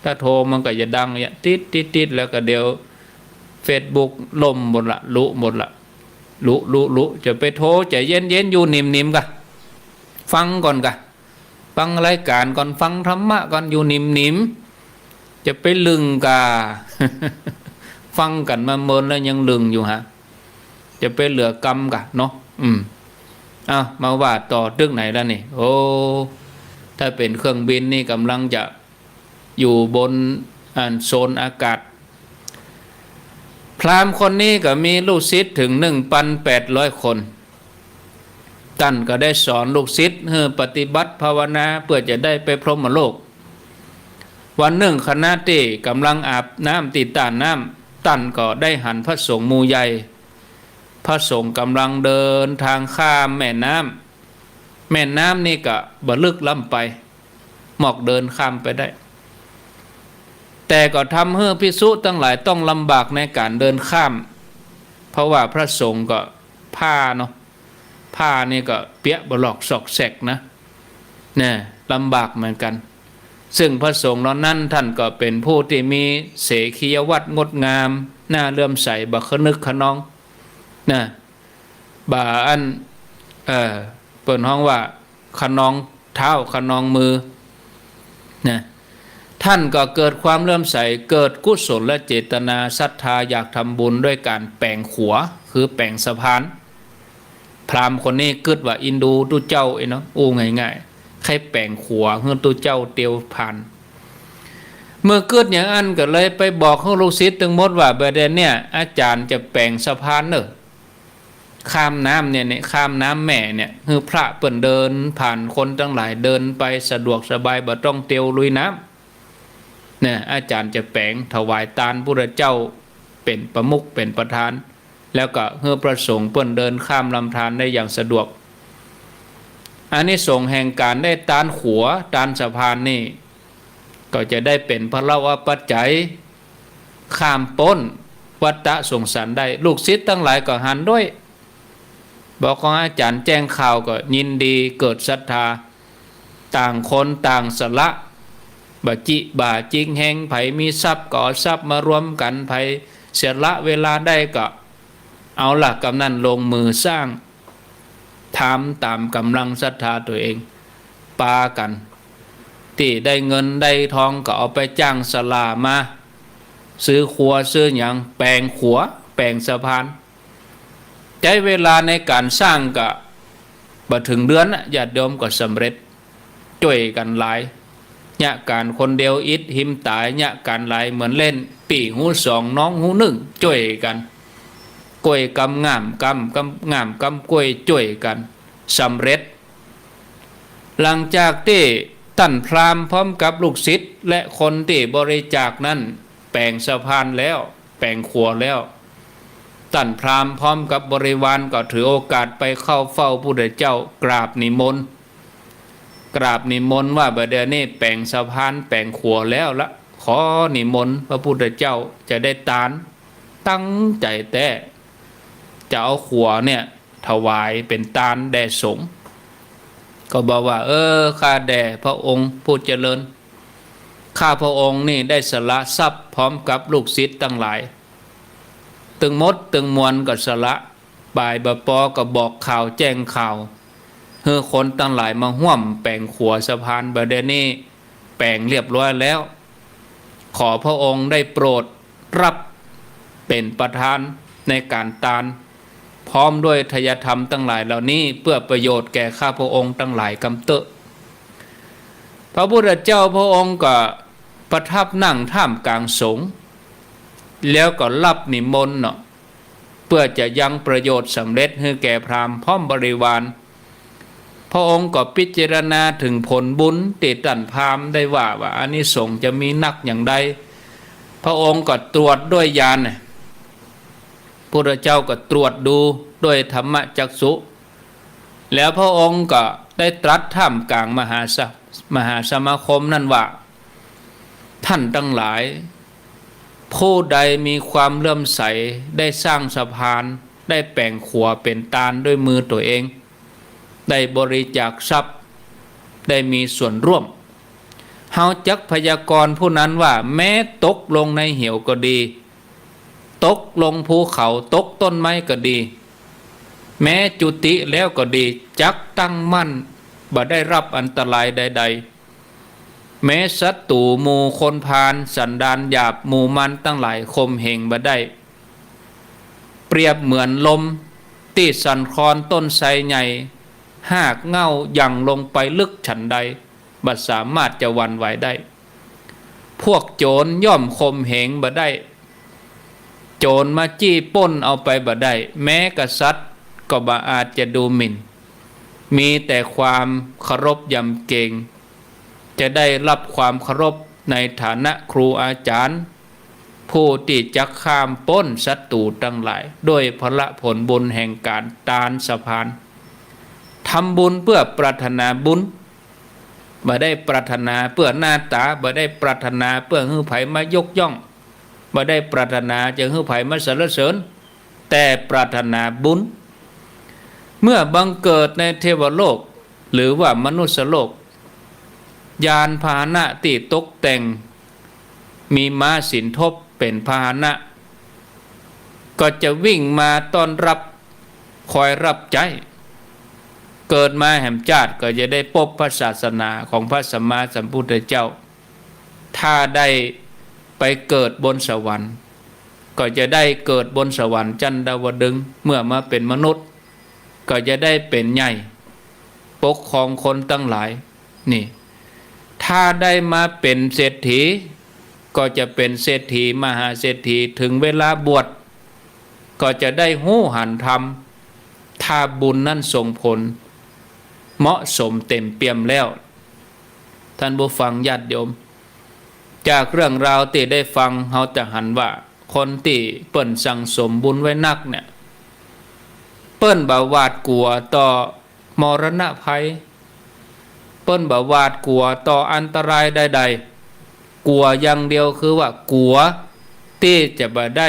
ถ้าโทรมันก็จะดังเนี่ยติดแล้วก็เดี๋ยว Facebook ล่มหมดละลุหมดละลุจะไปโทรใจเย็นอยู่นิ่มๆกะฟังก่อนกะฟังรายการก่อนฟังธรรมะก่อนอยู่นิ่มๆจะไปลึงกะ ฟังกันมาเมินแล้วยังลึงอยู่ฮะจะไปเหลือกรรมกะเนาะมาว่าต่อเรื่องไหนแล้วนี่โอ้ถ้าเป็นเครื่องบินนี่กำลังจะอยู่บนโซนอากาศพราหมณ์คนนี้ก็มีลูกศิษย์ถึง 1,800 คนท่านก็ได้สอนลูกศิษย์ให้ปฏิบัติภาวนาเพื่อจะได้ไปพรหมโลกวันหนึ่งคณะที่กำลังอาบน้ำตีตานน้ำท่านก็ได้หันพระสงฆ์หมู่ใหญ่ พระสงฆ์กำลังเดินทางข้ามแม่น้ำนี่ก็บ่ลึกล้ำไปหมอกเดินข้ามไปได้ แต่ก็ทำให้ภิกษุทั้งหลายต้องลำบากในการเดินข้ามเพราะว่าพระสงฆ์ก็ผ้าเนาะผ้านี่ก็เปียกบลอกซอกแซกนะเนี่ยลำบากเหมือนกันซึ่งพระสงฆ์เหล่านั้นท่านก็เป็นผู้ที่มีเสขียวัตรงดงามน่าเลื่อมใสบ่คะนึกคะนองนะบ่าอันเปิดห้องว่าคะนองเท้าคะนองมือนะท่านก็เกิดความเลื่อมใสเกิดกุศลและเจตนาศรัทธาอยากทำบุญด้วยการแปลงขัวคือแปลงสะพานพราหมณ์คนนี้กึดว่าอินดูตุเจ้าเนาะง่ายๆใครแปลงขัวเฮือตุเจ้าเตียวผ่านเมื่อเกิดอย่างอันก็เลยไปบอกให้ลูกศิษย์ทั้งหมดว่าประเด็นเนี่ยอาจารย์จะแปลงสะพานเนอะข้ามน้ำเนี่ยข้ามน้ำแม่เนี่ยคือพระเปิ่นเดินผ่านคนทั้งหลายเดินไปสะดวกสบายบ่ต้องเตียวลุยน้ำเนี่ยอาจารย์จะแปลงถวายทานพระเจ้าเป็นประมุขเป็นประธานแล้วก็เพื่อประสงค์เปิ่นเดินข้ามลำธารได้อย่างสะดวกอานิสงส์แห่งการได้ตานขัวตานสะพานนี่ก็จะได้เป็นพระวปัจจัยข้ามพ้นวัฏสงสารได้ลูกศิษย์ทั้งหลายก็หันด้วยบอกของอาจารย์แจ้งข่าวก็ยินดีเกิดศรัทธาต่างคนต่างสละบาจิบาจิงแหงไผมีทรัพย์ก็ทรัพย์มารวมกันไผเสียละเวลาได้ก็เอาหลักกำนันลงมือสร้างทำตามกำลังศรัทธาตัวเองปากันที่ได้เงินได้ทองก็เอาไปจ้างสลามาซื้อขัวซื้ออย่างแปลงขัวแปลงสะพานใช้เวลาในการสร้างก็บ่ถึงเดือนญาติโยมก็สำเร็จช่วยกันหลายญะการคนเดียวอิดหิมตายญะการหลายเหมือนเล่นปีหูสองน้องหูหนึ่งช่วยกันกล้วยกำงามกำงามกำกล้วยช่วยกันสำเร็จหลังจากที่ท่านพราหมณ์พร้อมกับลูกศิษย์และคนที่บริจาคนั้นแปลงสะพานแล้วแปลงขัวแล้วท่านพราหมณ์พร้อมกับบริวารก็ถือโอกาสไปเข้าเฝ้าพระพุทธเจ้ากราบนิมนต์ว่าบัดเดี๋ยวนี้แปลงสะพานแปลงขัวแล้วละขอนิมนต์พระพุทธเจ้าจะได้ตานตั้งใจแต่จะเอาขัวเนี่ยถวายเป็นตานแด่สงฆ์ก็บอกว่าข้าแด่พระองค์ผู้เจริญข้าพระองค์นี่ได้สละทรัพย์พร้อมกับลูกศิษย์ทั้งหลายตึงมดตึงมวลก็สละบ่ายบปอก็บอกข่าวแจ้งข่าวเฮือคนทั้งหลายมาห่วมแปลงขัวสะพานบัดนี้แปลงเรียบร้อยแล้วขอพระองค์ได้โปรดรับเป็นประธานในการตานพร้อมด้วยทายธรรมทั้งหลายเหล่านี้เพื่อประโยชน์แก่ข้าพระองค์ทั้งหลายกำเตอะพระพุทธเจ้าพระองค์ก็ประทับนั่งท่ามกลางสงฆ์แล้วก็รับนิมนต์เนาะเพื่อจะยังประโยชน์สำเร็จให้แก่พราหมณ์พร้อมบริวารพระองค์ก็พิจารณาถึงผลบุญที่ท่านพราหมณ์ได้ว่าอานิสงส์จะมีนักอย่างใดพระองค์ก็ตรวจด้วยญาณพระพุทธเจ้าก็ตรวจดูด้วยธรรมจักษุแล้วพระองค์ก็ได้ตรัสท่ามกลางมหาสมาคมนั่นว่าท่านทั้งหลายผู้ใดมีความเลื่อมใสได้สร้างสะพานได้แปลงขัวเป็นตาลด้วยมือตัวเองได้บริจาคทรัพย์ได้มีส่วนร่วมเฮาจักพยากรณ์ผู้นั้นว่าแม้ตกลงในเหวก็ดีตกลงภูเขาตกต้นไม้ก็ดีแม้จุติแล้วก็ดีจักตั้งมั่นบ่ได้รับอันตรายใดๆแม้ศัตรูหมู่คนพาลสันดานหยาบหมู่มันตั้งหลายคมเหงบ่ได้เปรียบเหมือนลมที่สั่นคลอนต้นไทรใหญ่หากเง่ายั่งลงไปลึกฉันใดบ่สามารถจะหวั่นไหวได้พวกโจรย่อมคมเหงบ่ได้โจรมาจี้ปล้นเอาไปบ่ได้แม้กษัตริย์ก็บ่อาจจะดูหมิ่นมีแต่ความเคารพยำเกรงจะได้รับความเคารพในฐานะครูอาจารย์ ผู้ที่จะข้ามพ้นศัตรูทั้งหลายด้วยพละผลบุญแห่งการตานสะพานทำบุญเพื่อปรารถนาบุญบ่ได้ปรารถนาเพื่อหน้าตาบ่ได้ปรารถนาเพื่อให้ไผมายกย่องบ่ได้ปรารถนาจะให้ไผมาสรรเสริญแต่ปรารถนาบุญเมื่อบังเกิดในเทวโลกหรือว่ามนุษยโลกยานพาหนะที่ตกแต่งมีม้าสินทบเป็นพาหนะก็จะวิ่งมาต้อนรับคอยรับใจเกิดมาแห่งชาติก็จะได้พบพระศาสนาของพระสัมมาสัมพุทธเจ้าถ้าได้ไปเกิดบนสวรรค์ก็จะได้เกิดบนสวรรค์จันทวดึงส์เมื่อมาเป็นมนุษย์ก็จะได้เป็นใหญ่ปกครองคนตั้งหลายนี่ถ้าได้มาเป็นเศรษฐีก็จะเป็นเศรษฐีมหาเศรษฐีถึงเวลาบวชก็จะได้หู้หันธรรมถ้าบุญนั้นส่งผลเหมาะสมเต็มเปี่ยมแล้วท่านผู้ฟังญาติโยมจากเรื่องราวที่ได้ฟังเราจะหันว่าคนที่เปิ้นสั่งสมบุญไว้นักเนี่ยเปิ้นบ่หวาดกลัวต่อมรณะภัยเปิ้นบ่หวาดกลัวต่ออันตรายใดๆกลัวอย่างเดียวคือว่ากลัวที่จะบ่ได้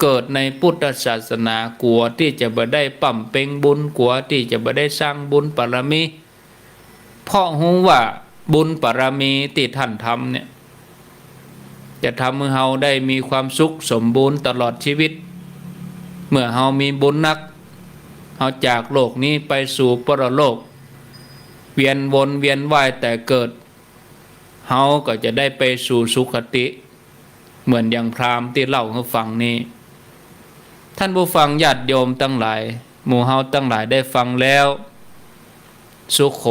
เกิดในพุทธศาสนากลัวที่จะบ่ได้ปั่มเพ็งบุญกลัวที่จะบ่ได้สร้างบุญบารมีเพราะรู้ว่าบุญบารมีที่ท่านทำเนี่ยจะทำให้เฮาได้มีความสุขสมบูรณ์ตลอดชีวิตเมื่อเฮามีบุญนักเฮาจากโลกนี้ไปสู่ปรโลกเวียนวนเวียนว่ายแต่เกิดเฮาก็จะได้ไปสู่สุคติเหมือนอย่างพราหมณ์ที่เล่าให้ฟังนี้ท่านผู้ฟังญาติโยมทั้งหลายหมู่เฮาทั้งหลายได้ฟังแล้วสุโข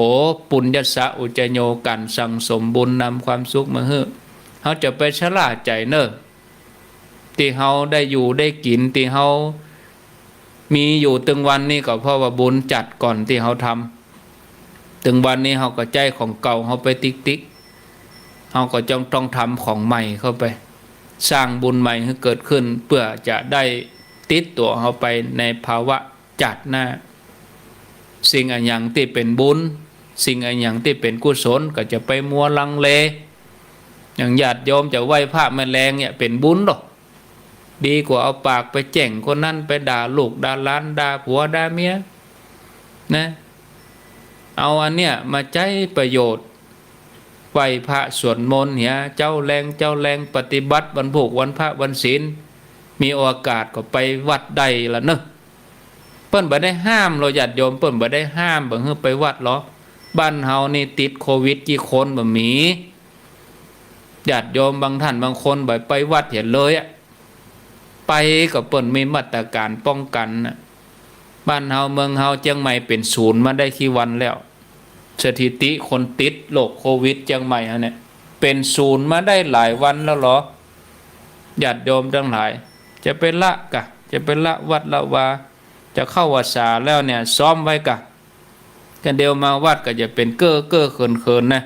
ปุญญสะอุจโยกันสั่งสมบุญนำความสุขมาให้เฮาจะไปชราใจเน้อที่เฮาได้อยู่ได้กินที่เฮามีอยู่ตึงวันนี้ก็เพราะว่าบุญจัดก่อนที่เฮาทำตึงวันนี้เฮาก็ใจของเก่าเฮาไปติ๊กเฮาก็ต้องทำของใหม่เข้าไปสร้างบุญใหม่ให้เกิดขึ้นเพื่อจะได้ติดตัวเฮาไปในภาวะจัดหน้าสิ่งอันอย่างที่เป็นบุญสิ่งอันอย่างที่เป็นกุศลก็จะไปมัวลังเลอย่างญาติโยมจะไหว้พระแม่แรงเนี่ยเป็นบุญหรอกดีกว่าเอาปากไปแจ่งคนนั้นไปด่าลูกด่าหลานด่าผัวด่าเมียนะเอาอันเนี้ยมาใช้ประโยชน์ไหว้พระสวดมนต์เนี่ยเจ้าแรงปฏิบัติวันพุธวันพระวันศีลมีโอกาสก็ไปวัดใดละเนอะเปิ้นบ่ได้ห้ามเราญาติโยมเปิ้นบ่ได้ห้ามบ่ให้ไปวัดหรอบ้านเฮานี่ติดโควิดกี่คนบ่มีญาติโยมบางท่านบางคนบ่ไปวัดเห็นเลยอ่ะไปก็เปิ้นมีมาตรการป้องกันนะบ้านเฮาเมืองเฮาเชียงใหม่เป็นศูนย์มาได้กี่วันแล้วสถิติคนติดโรคโควิดเชียงใหม่ฮะเนี่ยเป็นศูนย์มาได้หลายวันแล้วเหรอญาติโยมทั้งหลายจะเป็นละกะจะเป็นละวัดละวาจะเข้าวัดสาแล้วเนี่ยซ้อมไว้กะกันเดียวมาวัดก็จะเป็นเก้อเขินนะ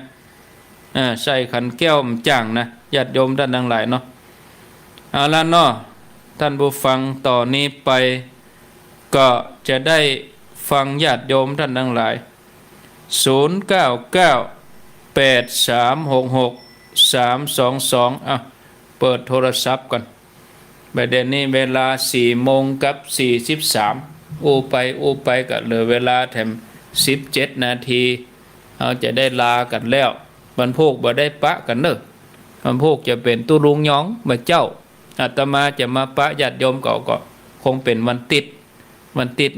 ใส่ขันแก้วมันจ้างนะญาติโยมท่านทั้งหลายเนาะเอาละเนาะท่านผู้ฟังต่อนนี้ไปก็จะได้ฟังญาติโยมท่านทั้งหลาย0998366322เปิดโทรศัพท์ก่อนประเด็นนี้เวลา4:43อู้ไปก็เหลือเวลาแถม17 นาทีเราจะได้ลากันแล้ววันพุธบ่ได้ปะกันเนอะวันพุธจะเป็นตุลุงยองมาเจ้าอาตมาจะมาปะญาติโยมก็คงเป็นวันติด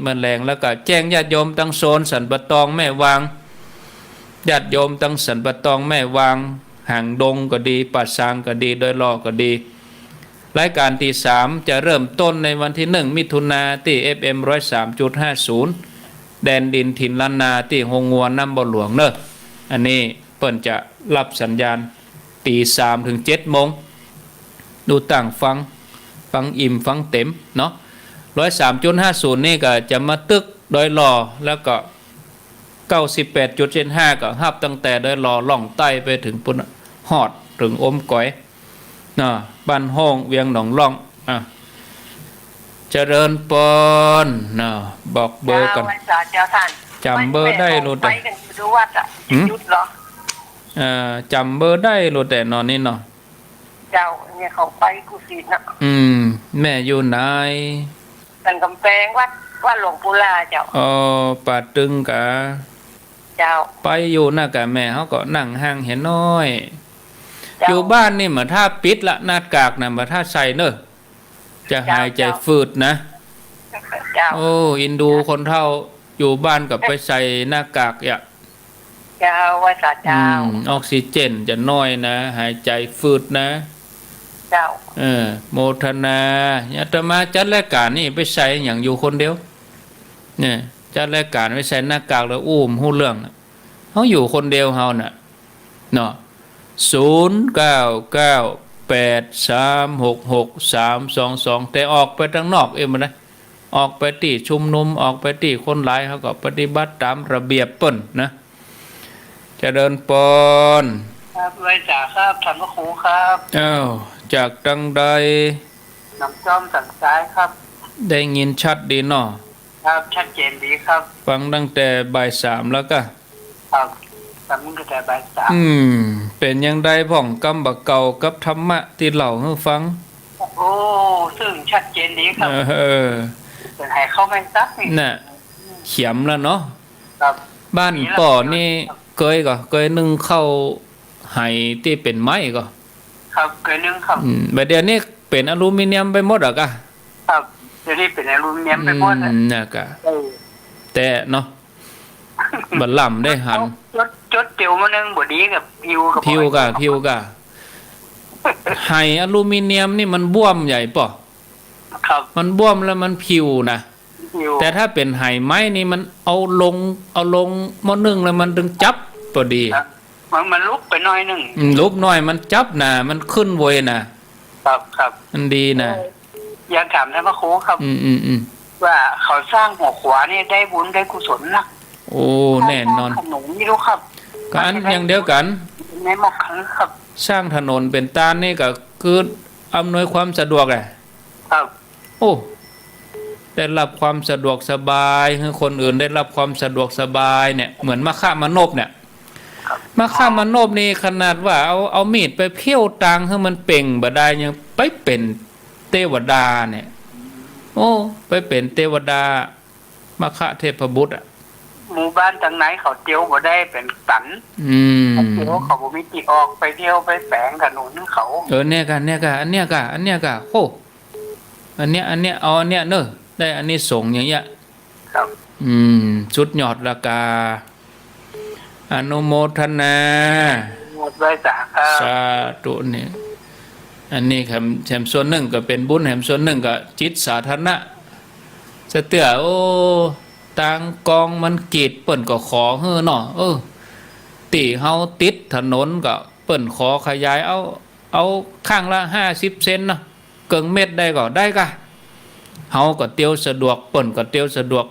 มันแรงแล้วก็แจ้งญาติโยมตั้งโซนสันปะตองแม่วางญาติโยมตั้งสันปะตองแม่วางห่างดงก็ดีป่าซางก็ดีโดยรอก็ดีรายการที่3จะเริ่มต้นในวันที่1 มิถุนายนที่ FM 103.50 แดนดินถิ่นล้านนาที่หงงัวน้ำบ่หลวงเนอะอันนี้เปิ้นจะรับสัญญาณตี 3 ถึง 7 โมงดูต่างฟังอิ่มฟังเต็มเนาะ 103.50 นี่ก็จะมาตึกโดยรอแล้วก็ 98.75 ก็ฮับตั้งแต่โดยรอล่องใต้ไปถึงปุ่นฮอดถึงอมก๋อย เนาะบ้านห้องเวียงหนองล่องเจริญปนเนาะบอกเบอร์กันจำเบอร์ได้รู้แต่ดูว่าจะยุดเหรอจำเบอร์ได้รู้แต่นอนนี่เนาะเจ้าเนี่ยเขาไปกุศินะแม่อยู่ไหนตันกำแพงวัดหลวงปู่ลาเจ้าป่าตึงกะเจ้าไปอยู่น่ะกะแม่เขาก็นั่งห่างเห็นน้อยอยู่บ้านนี่เหมือนถ้าปิดละหน้ากากนะเหมือนถ้าใส่เนอะจะหายใจฝืดนะโอ้อินดูคนเฒ่าอยู่บ้านกับไปใส่หน้ากากเจ้าว่าเจ้าออกซิเจนจะน้อยนะหายใจฝืดนะเจ้าโมทนาอาตมาจัดรายการนี่ไปใส่อย่างอยู่คนเดียวเนี่ยจัดรายการไปใส่หน้ากากแล้วหู้เรื่องเขาอยู่คนเดียวเฮาน่ะเนาะ0998366322แต่ออกไปทางนอกมันนะออกไปที่ชุมนุมออกไปที่คนหลายเขาก็ปฏิบัติตามระเบียบเปิ้นนะจะเดินปอนครับไว้จ่าครับท่านพระครูครับจากตังใดน้ำจ้อมสันซ้ายครับได้ยินชัดดีเนาะครับชัดเจนดีครับฟังตั้งแต่บ่าย3แล้วก็ครับฟังตั้งแต่บ่าย3เป็นยังไงพ่องกำบักเก่ากับธรรมะที่เล่าให้ฟังโอ้ซึ่งชัดเจนดีครับเป็นให้เข้าไม่ซักนี่น่ะเขียมแล้วเนาะครับบ้านป่อนี่เคยนึ่งเข้าไหที่เป็นไม้ก็ครับเคยนึ่งครับบัดเดี๋ยวนี้เป็นอลูมิเนียมไปหมดอ่ะกะครับเดี๋ยวนี้เป็นอลูมิเนียมไปหมดน่ะกะแต่เนาะบัดล่ำได้หันจดเตียวมานึงบ่ดีกับผิวกะไหอลูมิเนียมนี่มันบวมใหญ่ป่อครับมันบวมแล้วมันผิวนะแต่ถ้าเป็นไหไม้นี่มันเอาลงมอนึงแล้วมันดึงจับพอดีมันลุกไปหน่อยนึงลุกหน่อยมันจับนะมันขึ้นเวยนะครับมันดีนะอยากถามท่านพระครูครับว่าเขาสร้างหัวขวานี่ได้บุญได้กุศลนะโอ้แน่นอนขนมนี่รู้ครับก็อันอย่างเดียวกันในหมอกขังครับสร้างถนนเป็นตานี่ก็คืออำนวยความสะดวกครับโอ้ได้รับความสะดวกสบายให้คนอื่นได้รับความสะดวกสบายเนี่ยเหมือนมะข่ามานบเนี่ยมะข่ามานบนี่ขนาดว่าเอามีดไปเพี้ยวตังให้มันเป่งบ่ได้ยังไปเป็นเทวดาเนี่ยโอ้ไปเป็นเทวดามะข่าเทพบุตรหมู่บ้านทางไหนเขาเที่ยวบ่ได้เป็นตันเที่ยวเขาบ่มีที่ออกไปเที่ยวไปแฝงถนนเขาเนี่ยกันอันเนี้ยกะโอ้อันเนี้ยเอาอันเนี้ยเนอะได้อันนี้ส่งอย่างเงี้ยครับชุดหยอดละกาอนุโมทนาไว้จ้าครับสาธุเนี่ยอันนี้แถมส่วนหนึ่งก็เป็นบุญแถมส่วนหนึ่งก็จิตสาธารณะจะเตื้อโอ้ต่างกองมันกีดเปิ่นก็ขอเฮ้อเนาะตีเฮาติดถนนก็เปิ่นขอขยายเอาข้างละ50 เซนเนาะเกิงเม็ดได้ก็ได้กะเฮาก็เตียวสะดวกเปิ่นก็เตียวสะดวก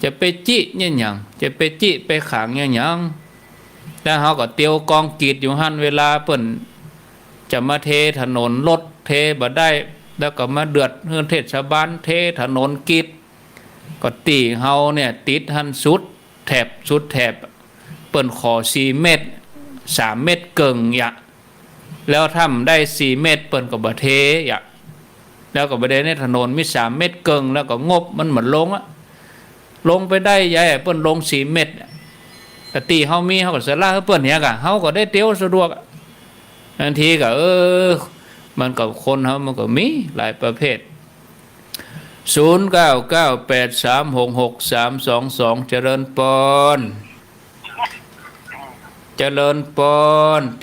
จะไปจิเนี่ยหยังจะไปจิไปขางเนี่ยหยังแล้วเฮาก็เตียวกองกีดอยู่หั่นเวลาเปิ่นจะมาเทถนนรถเทบ่ได้แล้วก็มาเดือดเฮือนเทศบาลเทถนนกีดก็ตีเฮาเนี่ยติดหั่นสุดแถบเปิ้นขอ4 เมตร3 เมตรเกิงแล้วทำได้4 เมตรเปิ้นก็บ่เทแล้วก็บ่ได้ในถนนมี3 เมตรเกิงแล้วก็งบมันเหมือนลงไปได้ยายเปิ้นลง4 เมตรแต่ตีเฮามีเฮาก็สละเปิ้นเนี่ยกะเฮาก็ได้เตียวสะดวกบางทีก็มันกับคนเฮามันก็มีหลายประเภท0998366322เจริญปอน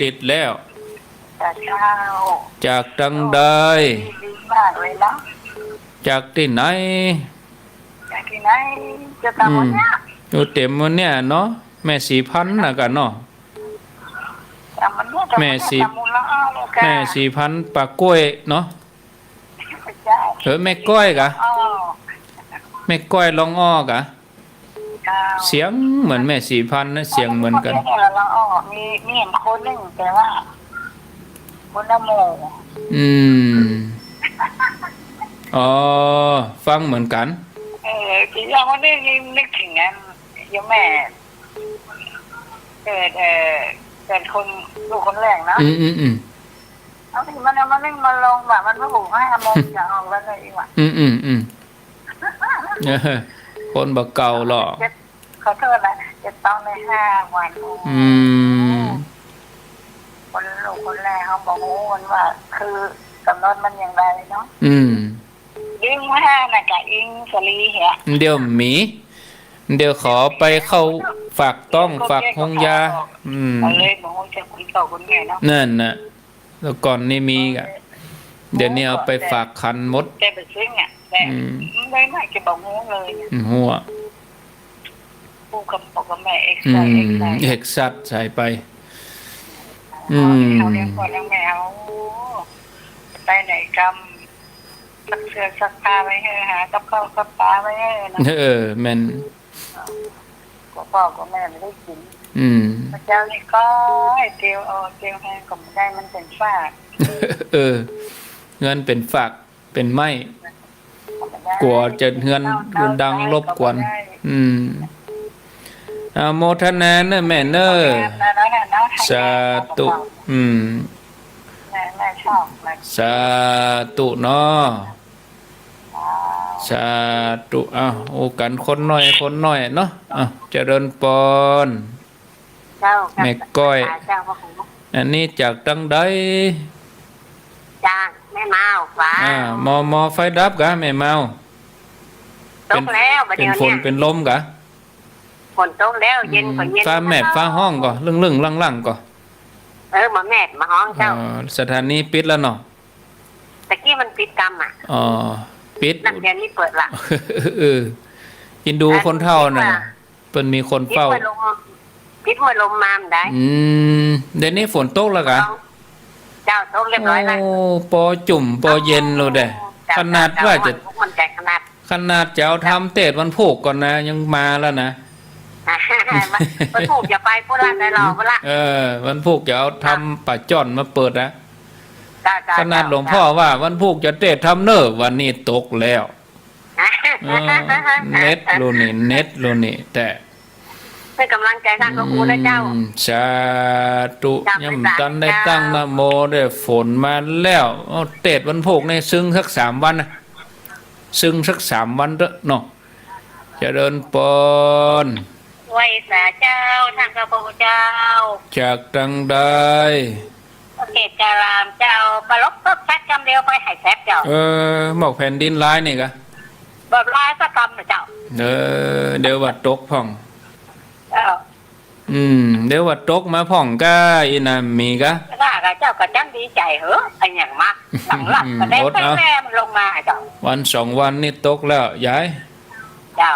ติดแล้วจากตังใดจากที่ไหนจะตามวันเนี้ยอยู่เต็มวันเนี้ยเนาะแม่สีพันธุ์น่ะกันเนาะแม่สีพันธุ์ปลากล้วยเนาะแม่ก้อยกะแม่ก้อยลองอ้อกะเสียงเหมือนแม่สีพันธุ์นะเสียงเหมือนกันมีเห็นคนนึงแต่ว่าคนละโม อืมอ๋อฟังเหมือนกันที่ยังวันนี้นึกถึงงั้นยังแม่เกิดคนลูกคนแรกนะเอาที่มันไม่มาลงแบบมันไม่หูให้อมงอย่างออกแล้วเลยอีกว่ะคนบักเก่าหรอเขาโทษนะจะต้องใน5 วันคนลูกคนแรกเขาบอกว่าคือกำหนดมันอย่างไรเนาะอิง5น่ะกับอิงสลีเหี้ยเดี๋ยวหมีเดี๋ยวขอไปเข้าฝากต้องฝากหงยาเลยบอกว่าจะคุณต่อคุณแม่เนาะนั่นน่ะแล้วก่อนนี่มีอ่ะเดี๋ยวนี้เอาไปฝากคันมดแกไปซื้ออ่ะแต่ไม่จะบอกงูเลยหัวผู้กำกับแม่เอ็กซัสใส่ไปเขาเลี้ยงก่อนแล้วแมวไปไหนกำสักเสื้อสักผ้าไว้ให้หากับข้าวกับปลาไว้ให้นะแม่นก็พ่อก็แม่ไม่ได้กินพระเจ้านี่ก็เตียวแห้งก็ไม่ได้มันเป็นฝากเงินเป็นฝากเป็นไม้กลัวจะเงินดังรบกวนโมทนาเนอะแม่เนอะสาธุสาธุเนาะสาธุโอ้กันคนน้อยเนาะเจริญปอนแม่ก้อยอันนี้จากตั้งใดจากแม่เมาฟ้ามอไฟดับกะแม่เมาเป็นฝนเป็นลมกะฝนตกแล้วเย็นกว่าเย็นฟ้าแมบฟ้าห้องก็ลึ่งลั่งๆก็มาแมบมาห้องเจ้าสถานีปิดแล้วเนาะตะกี้มันปิดกรรมปิดนักเรียนนี่เปิดละกินดูคนเท่าน่ะเพิ่นมีคนเฝ้าปิดมาลมมาได้เดี๋ยวนี้ฝนตกแล้วกะเจ้าตกเรียบร้อยแล้วปอจุ่มปอเย็นโลดเด้ขนาดว่าจะขนาดจะเอาทำเตะวันผูกก่อนนะยังมาแล้วนะวันผูกอย่าไปพูดละได้หรอพูดละวันผูกจะเอาทำป่าจ่อนมาเปิดนะขนาดหลวงพ่อว่าวันผูกจะเตะทำเนอวันนี้ตกแล้วเน็ตโลนี่แต่เป็นกำลังใจท่านพระครูและเจ้าสาธุย่ำตันได้ตั้งนะโมได้ฝนมาแล้วเตะวันผูกในซึ้งสัก3 วันนะซึ่งสัก3 วันเนาะเจริญปอนไว้สาเจ้าท่านพระพุทธเจ้าจากตังใดเกศจารามเจ้าปลบตบชัดกำเดียวไปหายแซบเจ้าหมอกแผ่นดินร้ายนี่กะแบบร้ายสักกำนะเจ้าเดี๋ยววัดตกพ่องเดี๋ยววัดตกมาพ่องก็อีน่ะมีกะเจ้าก็จังดีใจเหรอไอ้อย่างมาหลังก็ได้แม่มันลงมาเจ้าวัน2 วันนี่ตกแล้วยายเจ้า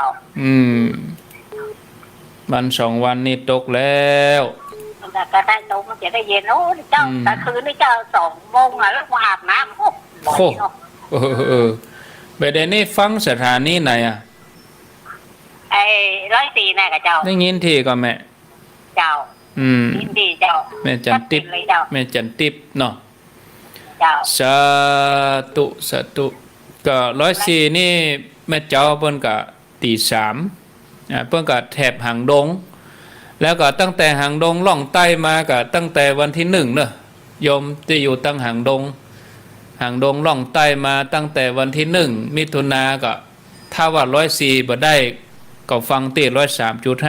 วัน2 วันนี่ตกแล้วก็ได้ตกมันจะได้เย็นโอ้เจ้าแต่คืนนี้เจ้า2 โมงแล้วมาอาบน้ำโอ้ไปเดี๋ยวนี้ฟังสถานีไหนไอ้104น่ะกับเจ้าได้ยินทีก็แม่เจ้ายินดีเจ้าแม่จันติบเนาะสาธุก็104นี่แม่เจ้าเพิ่นก็ตี 3เพิ่นก็แถบหางดงแล้วก็ตั้งแต่หางดงล่องใต้มาก็ตั้งแต่วันที่1เนอะโยมที่อยู่ตั้งหางดงล่องใต้มาตั้งแต่วันที่1 มิถุนาก็ถ้าว่า104บ่ได้ก็ฟังเตะ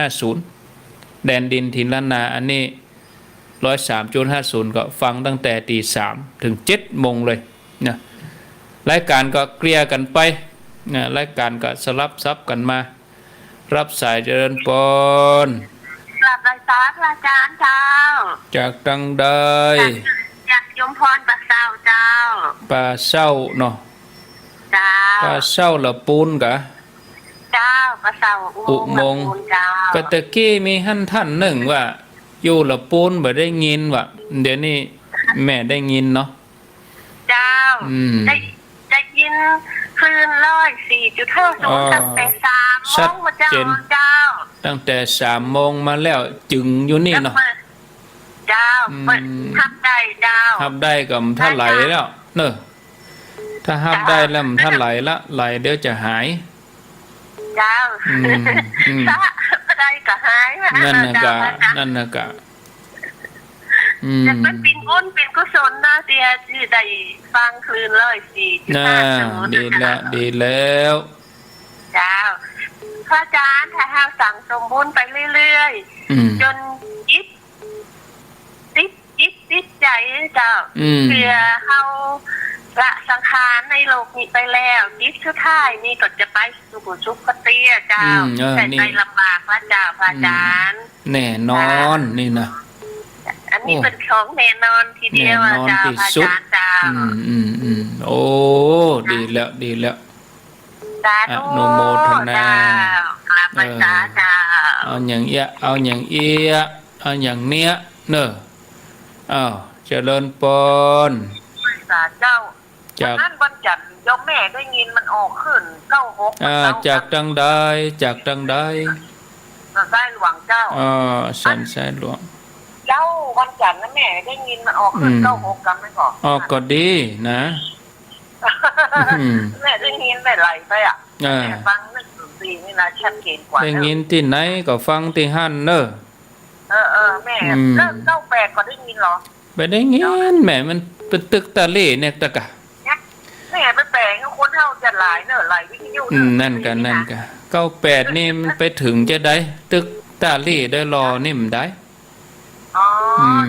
103.50 แดนดินถิ่นล้านนาอันนี้ 103.50 ก็ฟังตั้งแต่ตี 3 ถึง 7 โมงเลยนะรายการก็เกลี่ยกันไปนะรายการก็สลับซับกันมารับสายเจริญปอนรับรายสารอาจารย์เจ้าจากตังใดจากยมพรปะเศร้าเจ้าปะเศร้าเนาะเจ้าปะเศร้าละปูนกะเจ้าปะเศร้าอุโมงค์ปะตะกี้มีท่านหนึ่งว่าอยู่ละปูนบ่ได้ยินว่าเดี๋ยวนี้แม่ได้ยินเนาะเจ้าได้ยินคืน104.50ตั้งแต่3 โมงเจ้าตั้งแต่3 โมงมาแล้วจึงอยู่นี่เนาะเจ้าทำได้เจ้าทำได้กับเท่าไหร่แล้ว เนอะถ้าห้ามได้แล้วถ้าไหลละไหลเดี๋ยวจะหาย เจ้า ถ้าไม่ได้ก็หาย นั่นนะกะนั่นนะกะจะเป็นปิ่นอ้นเป็นกุศลนะเตียที่ได้ฟังคลื่นเลย4.50ดีแล้วดีแล้วเจ้าพระอาจารย์ถ้าห้าสั่งสมบูรณ์ไปเรื่อยๆจนจิตใจเจ้าเพื่อเข้าละสังขารในโลกนี้ไปแล้วจิตสุดท้ายนี่ก็จะไปสู่สุคติเจ้าแต่ใจลำบากพระเจ้าพระอาจารย์แน่นอนนี่นะอันนี้เป็นของแน่นอนทีเดียวเจ้าพระอาจารย์เจ้าโอ้ดีแล้วดีแล้วอนุโมทนาครับพระอาจารย์เจ้าเอาอย่างเอี้ยเอาอย่างเอี้ยเอาอย่างเนี้ยเนอะอ้าวเจริญปนสาเจ้าจากนั้นวันจันทร์ยมแม่ได้ยินมันออกขึ้น96จากดังใดจากดังใดไส้หลวงเจ้าสันไส้หลวงเจ้าวันจันทร์นะแม่ได้ยินมันออกขึ้น96กันไม่ก่อนออกก็ดีนะแม่ได้ยินได้ไหลไปอ่ะฟังนึกถึงปีนี่นะชัดเจนกว่าได้ยินที่ไหนก็ฟังที่หั่นเนอะแม่เริ่ม98ก็ได้ยินหรอไปได้ยินแม่มันเป็นตึกตะเล่เนี่ยตะกะแม่ไปแปลงคนเท่าจะหลายเนอะหลายวิทยุนั่นกัน98นี่มันไปถึงจะได้ตึกตะเล่ได้รอนี่มันได้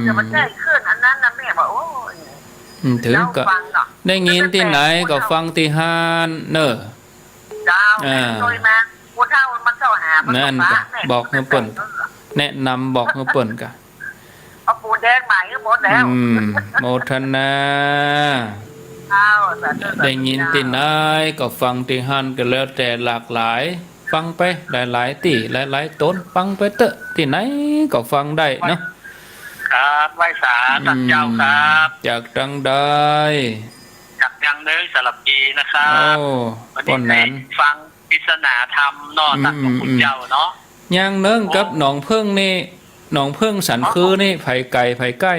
จะมาแจ้งขึ้นอันนั้นนะแม่บอกโอ้ถึงก็ได้ยินที่ไหนก็ฟังที่ห้านเนอะเจ้าโดยมาคนเท่ามันเข้าหานั่นก็บอกเงเปิ่นแนะนำบอกเงเปิ่นก็เอาปูแดงใหม่ก็หมดแล้วโมทนาได้ยินที่ไหนก็ฟังที่ห้านก็แล้วแต่หลากหลายฟังไปหลายๆที่หลายๆต้นฟังไปเถอะที่ไหนก็ฟังได้เนาะครับไหว้สาตัดเจ้าครับจากดังใดจากยังเนื้อสลับจีนะครับวันนั้นฟังปริศนาธรรมนอตัดของคุณเจ้าเนาะยังเนื่องกับหนองพึ่งนี่หนองพึ่งสันคือนี่ไผ่ไก่ไผ่ใกล้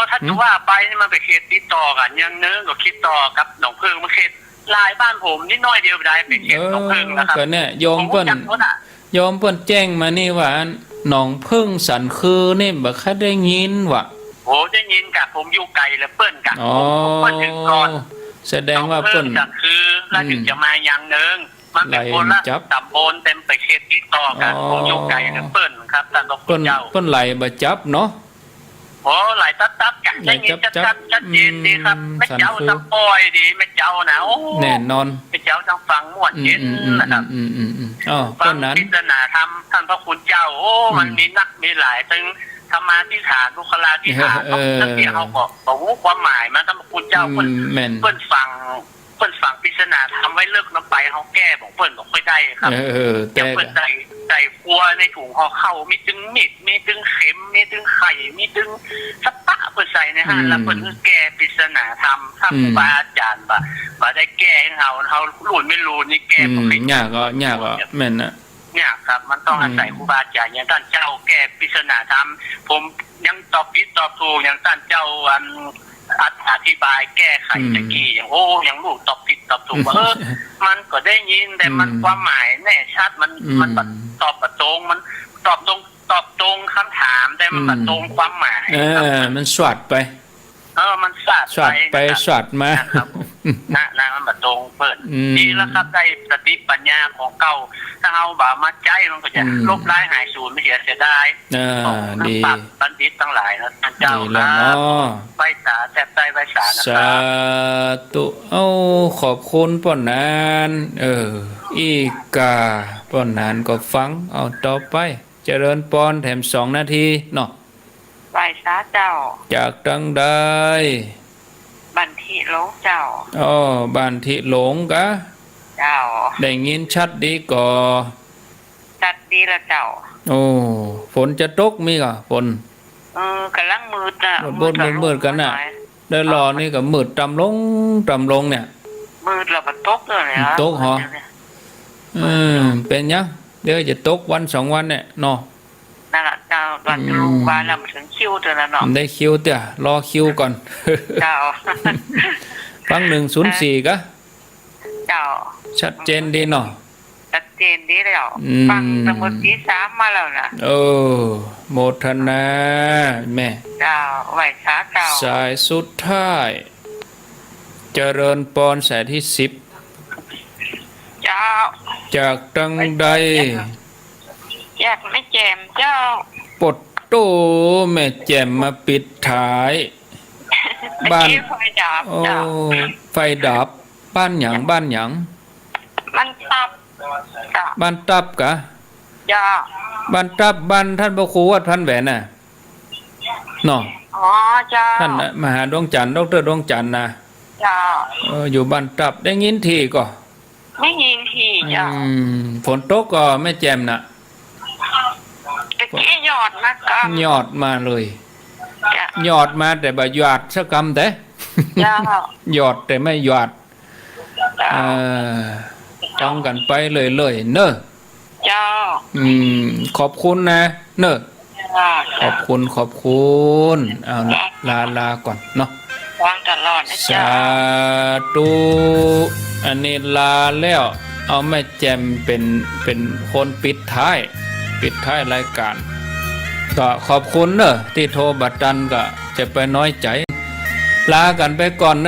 ถ้าจะว่าไปนี่มันเป็นเขตติดต่อกันยังเนื้อก็คิดต่อกับหนองพึ่งมันเขตลายบ้านผมนิดน้อยเดียวได้เป็นเขตหนองพึ่งนะครับก็เนี่ยโยมเปิ้นแจ้งมานี่ว่าหนองพึ่งสันคือนี่บ่ค่อยได้ยินว่ะโอ้ได้ยินกับผมอยู่ไกลแล้วเปิ้นกับผมถึงก่อนแสดงว่าเปิ้นสันคือแล้วถึงจะมายังเนิงมันเป็นคนละตำบลเต็มไปเขตติดต่อกันผมอยู่ไกลแล้วเปิ้นครับท่านหลวงเจ้าเปิ้นไหลบ่จับเนาะโอ้ไหลตับกันได้ยินชัดเจนดีครับแม่เจ้าสังปอยดีแม่เจ้านะโอ้แน่นอนแม่เจ้าจังฟังม่วนเย็นนะครับฟังพิจารณาธรรมท่านพระคุณเจ้าโอ้มันมีนักมีหลายซึ่งธรรมาธิฐานบุคลาธิฐานนักเรียนเขาบอกความหมายมันท่านพระคุณเจ้าเพิ่นฟังพิจารณาทำไว้เลิกน้ำไปเขาแก้บอกเพิ่นบอกไม่ได้ครับจะเพิ่นใส่ครัวในถุงห่อเข้ามีจึงมิดมีจึงเข็มมีจึงไข่มีจึงสปะเพิ่นใส่ในห้างแล้วเพิ่นแก้พิจารณาทำถ้าครูบาอาจารย์บ่ได้แก้ให้เขาหลุดไม่รู้นี่แก้บ่ยากก็แม่นนะเนี่ยครับมันต้องอาศัยครูบาอาจารย์อย่างท่านเจ้าแก้พิจารณาทำผมยังตอบผิดตอบถูกอย่างท่านเจ้าอธิบายแก้ไขตะกี้อย่างอย่างลูกตอบผิดตอบถูกว่ามันก็ได้ยินแต่มันความหมายแน่ชัดมันตอบตรงมันตอบตรงคำถามแต่มันตรงความหมายมันสวดไปมันสวดไปสวดมานะมันตรงเปิดดีแล้วครับได้สติปัญญาของเก่าถ้าเอาบ่มาใจมันก็จะลบล้างหายสูญไม่เสียดายดีบัณฑิตทั้งหลายนะเจ้าครับไหว้สาแทบใจไหว้สานะครับสาธุขอบคุณป้อนนานอีกาป้อนนานก็ฟังเอาต่อไปเจริญปอนแถม2 นาทีเนาะไหว้สาเจ้าจากดังใดบันทิหลงเจ้าบันทิหลงกะเจ้าได้ยินชัดดีก่อชัดดีละเจ้าฝนจะตกมีก่ะฝนกำลังมืดน่ะมืดกันน่ะได้รอนี่ก็มืดต่ำลงเนี่ยมืดแล้วมันตกเลยนะตกเหรอเป็นยังเดี๋ยวจะตกวัน2 วันเนี่ยเนาะนั่นแหละเจ้า ตอนลุงบ้านเราถึงคิวเท่านั้นเนาะ ได้คิวเตี้ยรอคิวก่อน เจ้า ฟัง104กะ เจ้า ชัดเจนดีเนาะ ชัดเจนดีแล้วฟังตั้งแต่ที่3มาแล้วนะ โมทนาแม่ เจ้าไหวสาเจ้า สายสุดท้าย เจริญปอนสายที่10 เจ้า จากตังใด แยกไม่แจมเจ้า ปดโตแม่แจ่มมาปิดท้าย บ้าน ไฟดับ โอ้ เจ้า ไฟดับ บ้านหยังบ้านหยัง มันตับเจ้า บ้านตับกะ เจ้า บ้านตับบ้านท่านพระครูวัดพันแหวนน่ะเนาะ อ๋อเจ้า ท่านน่ะมหาดวงจันทร์ดรดวงจันทร์นะ เจ้า อยู่บ้านตับได้ยินทีก็ ไม่ยินทีเจ้า ฝนตกก็ไม่แจ่มน่ะ ตะกี้หยอดนะครับ ยอดมาเลย เจ้าย อดมาแต่บ่หยอดสักคำแต่ เจ้า หยอดแต่ไม่หยอด เจ้า ต้องกันไปเลยเนอะ เจ้า ขอบคุณนะเนอะ เจ้า ขอบคุณเอานะลาก่อนเนาะ วางตลอดนะ สา เจ้า ธุอันนี้ลาแล้ว เอาแม่แจมเป็นคนปิดท้ายรายการ ก็ขอบคุณเนอะที่โทรบัดดันก็จะไปน้อยใจ ลากันไปก่อนเนอะ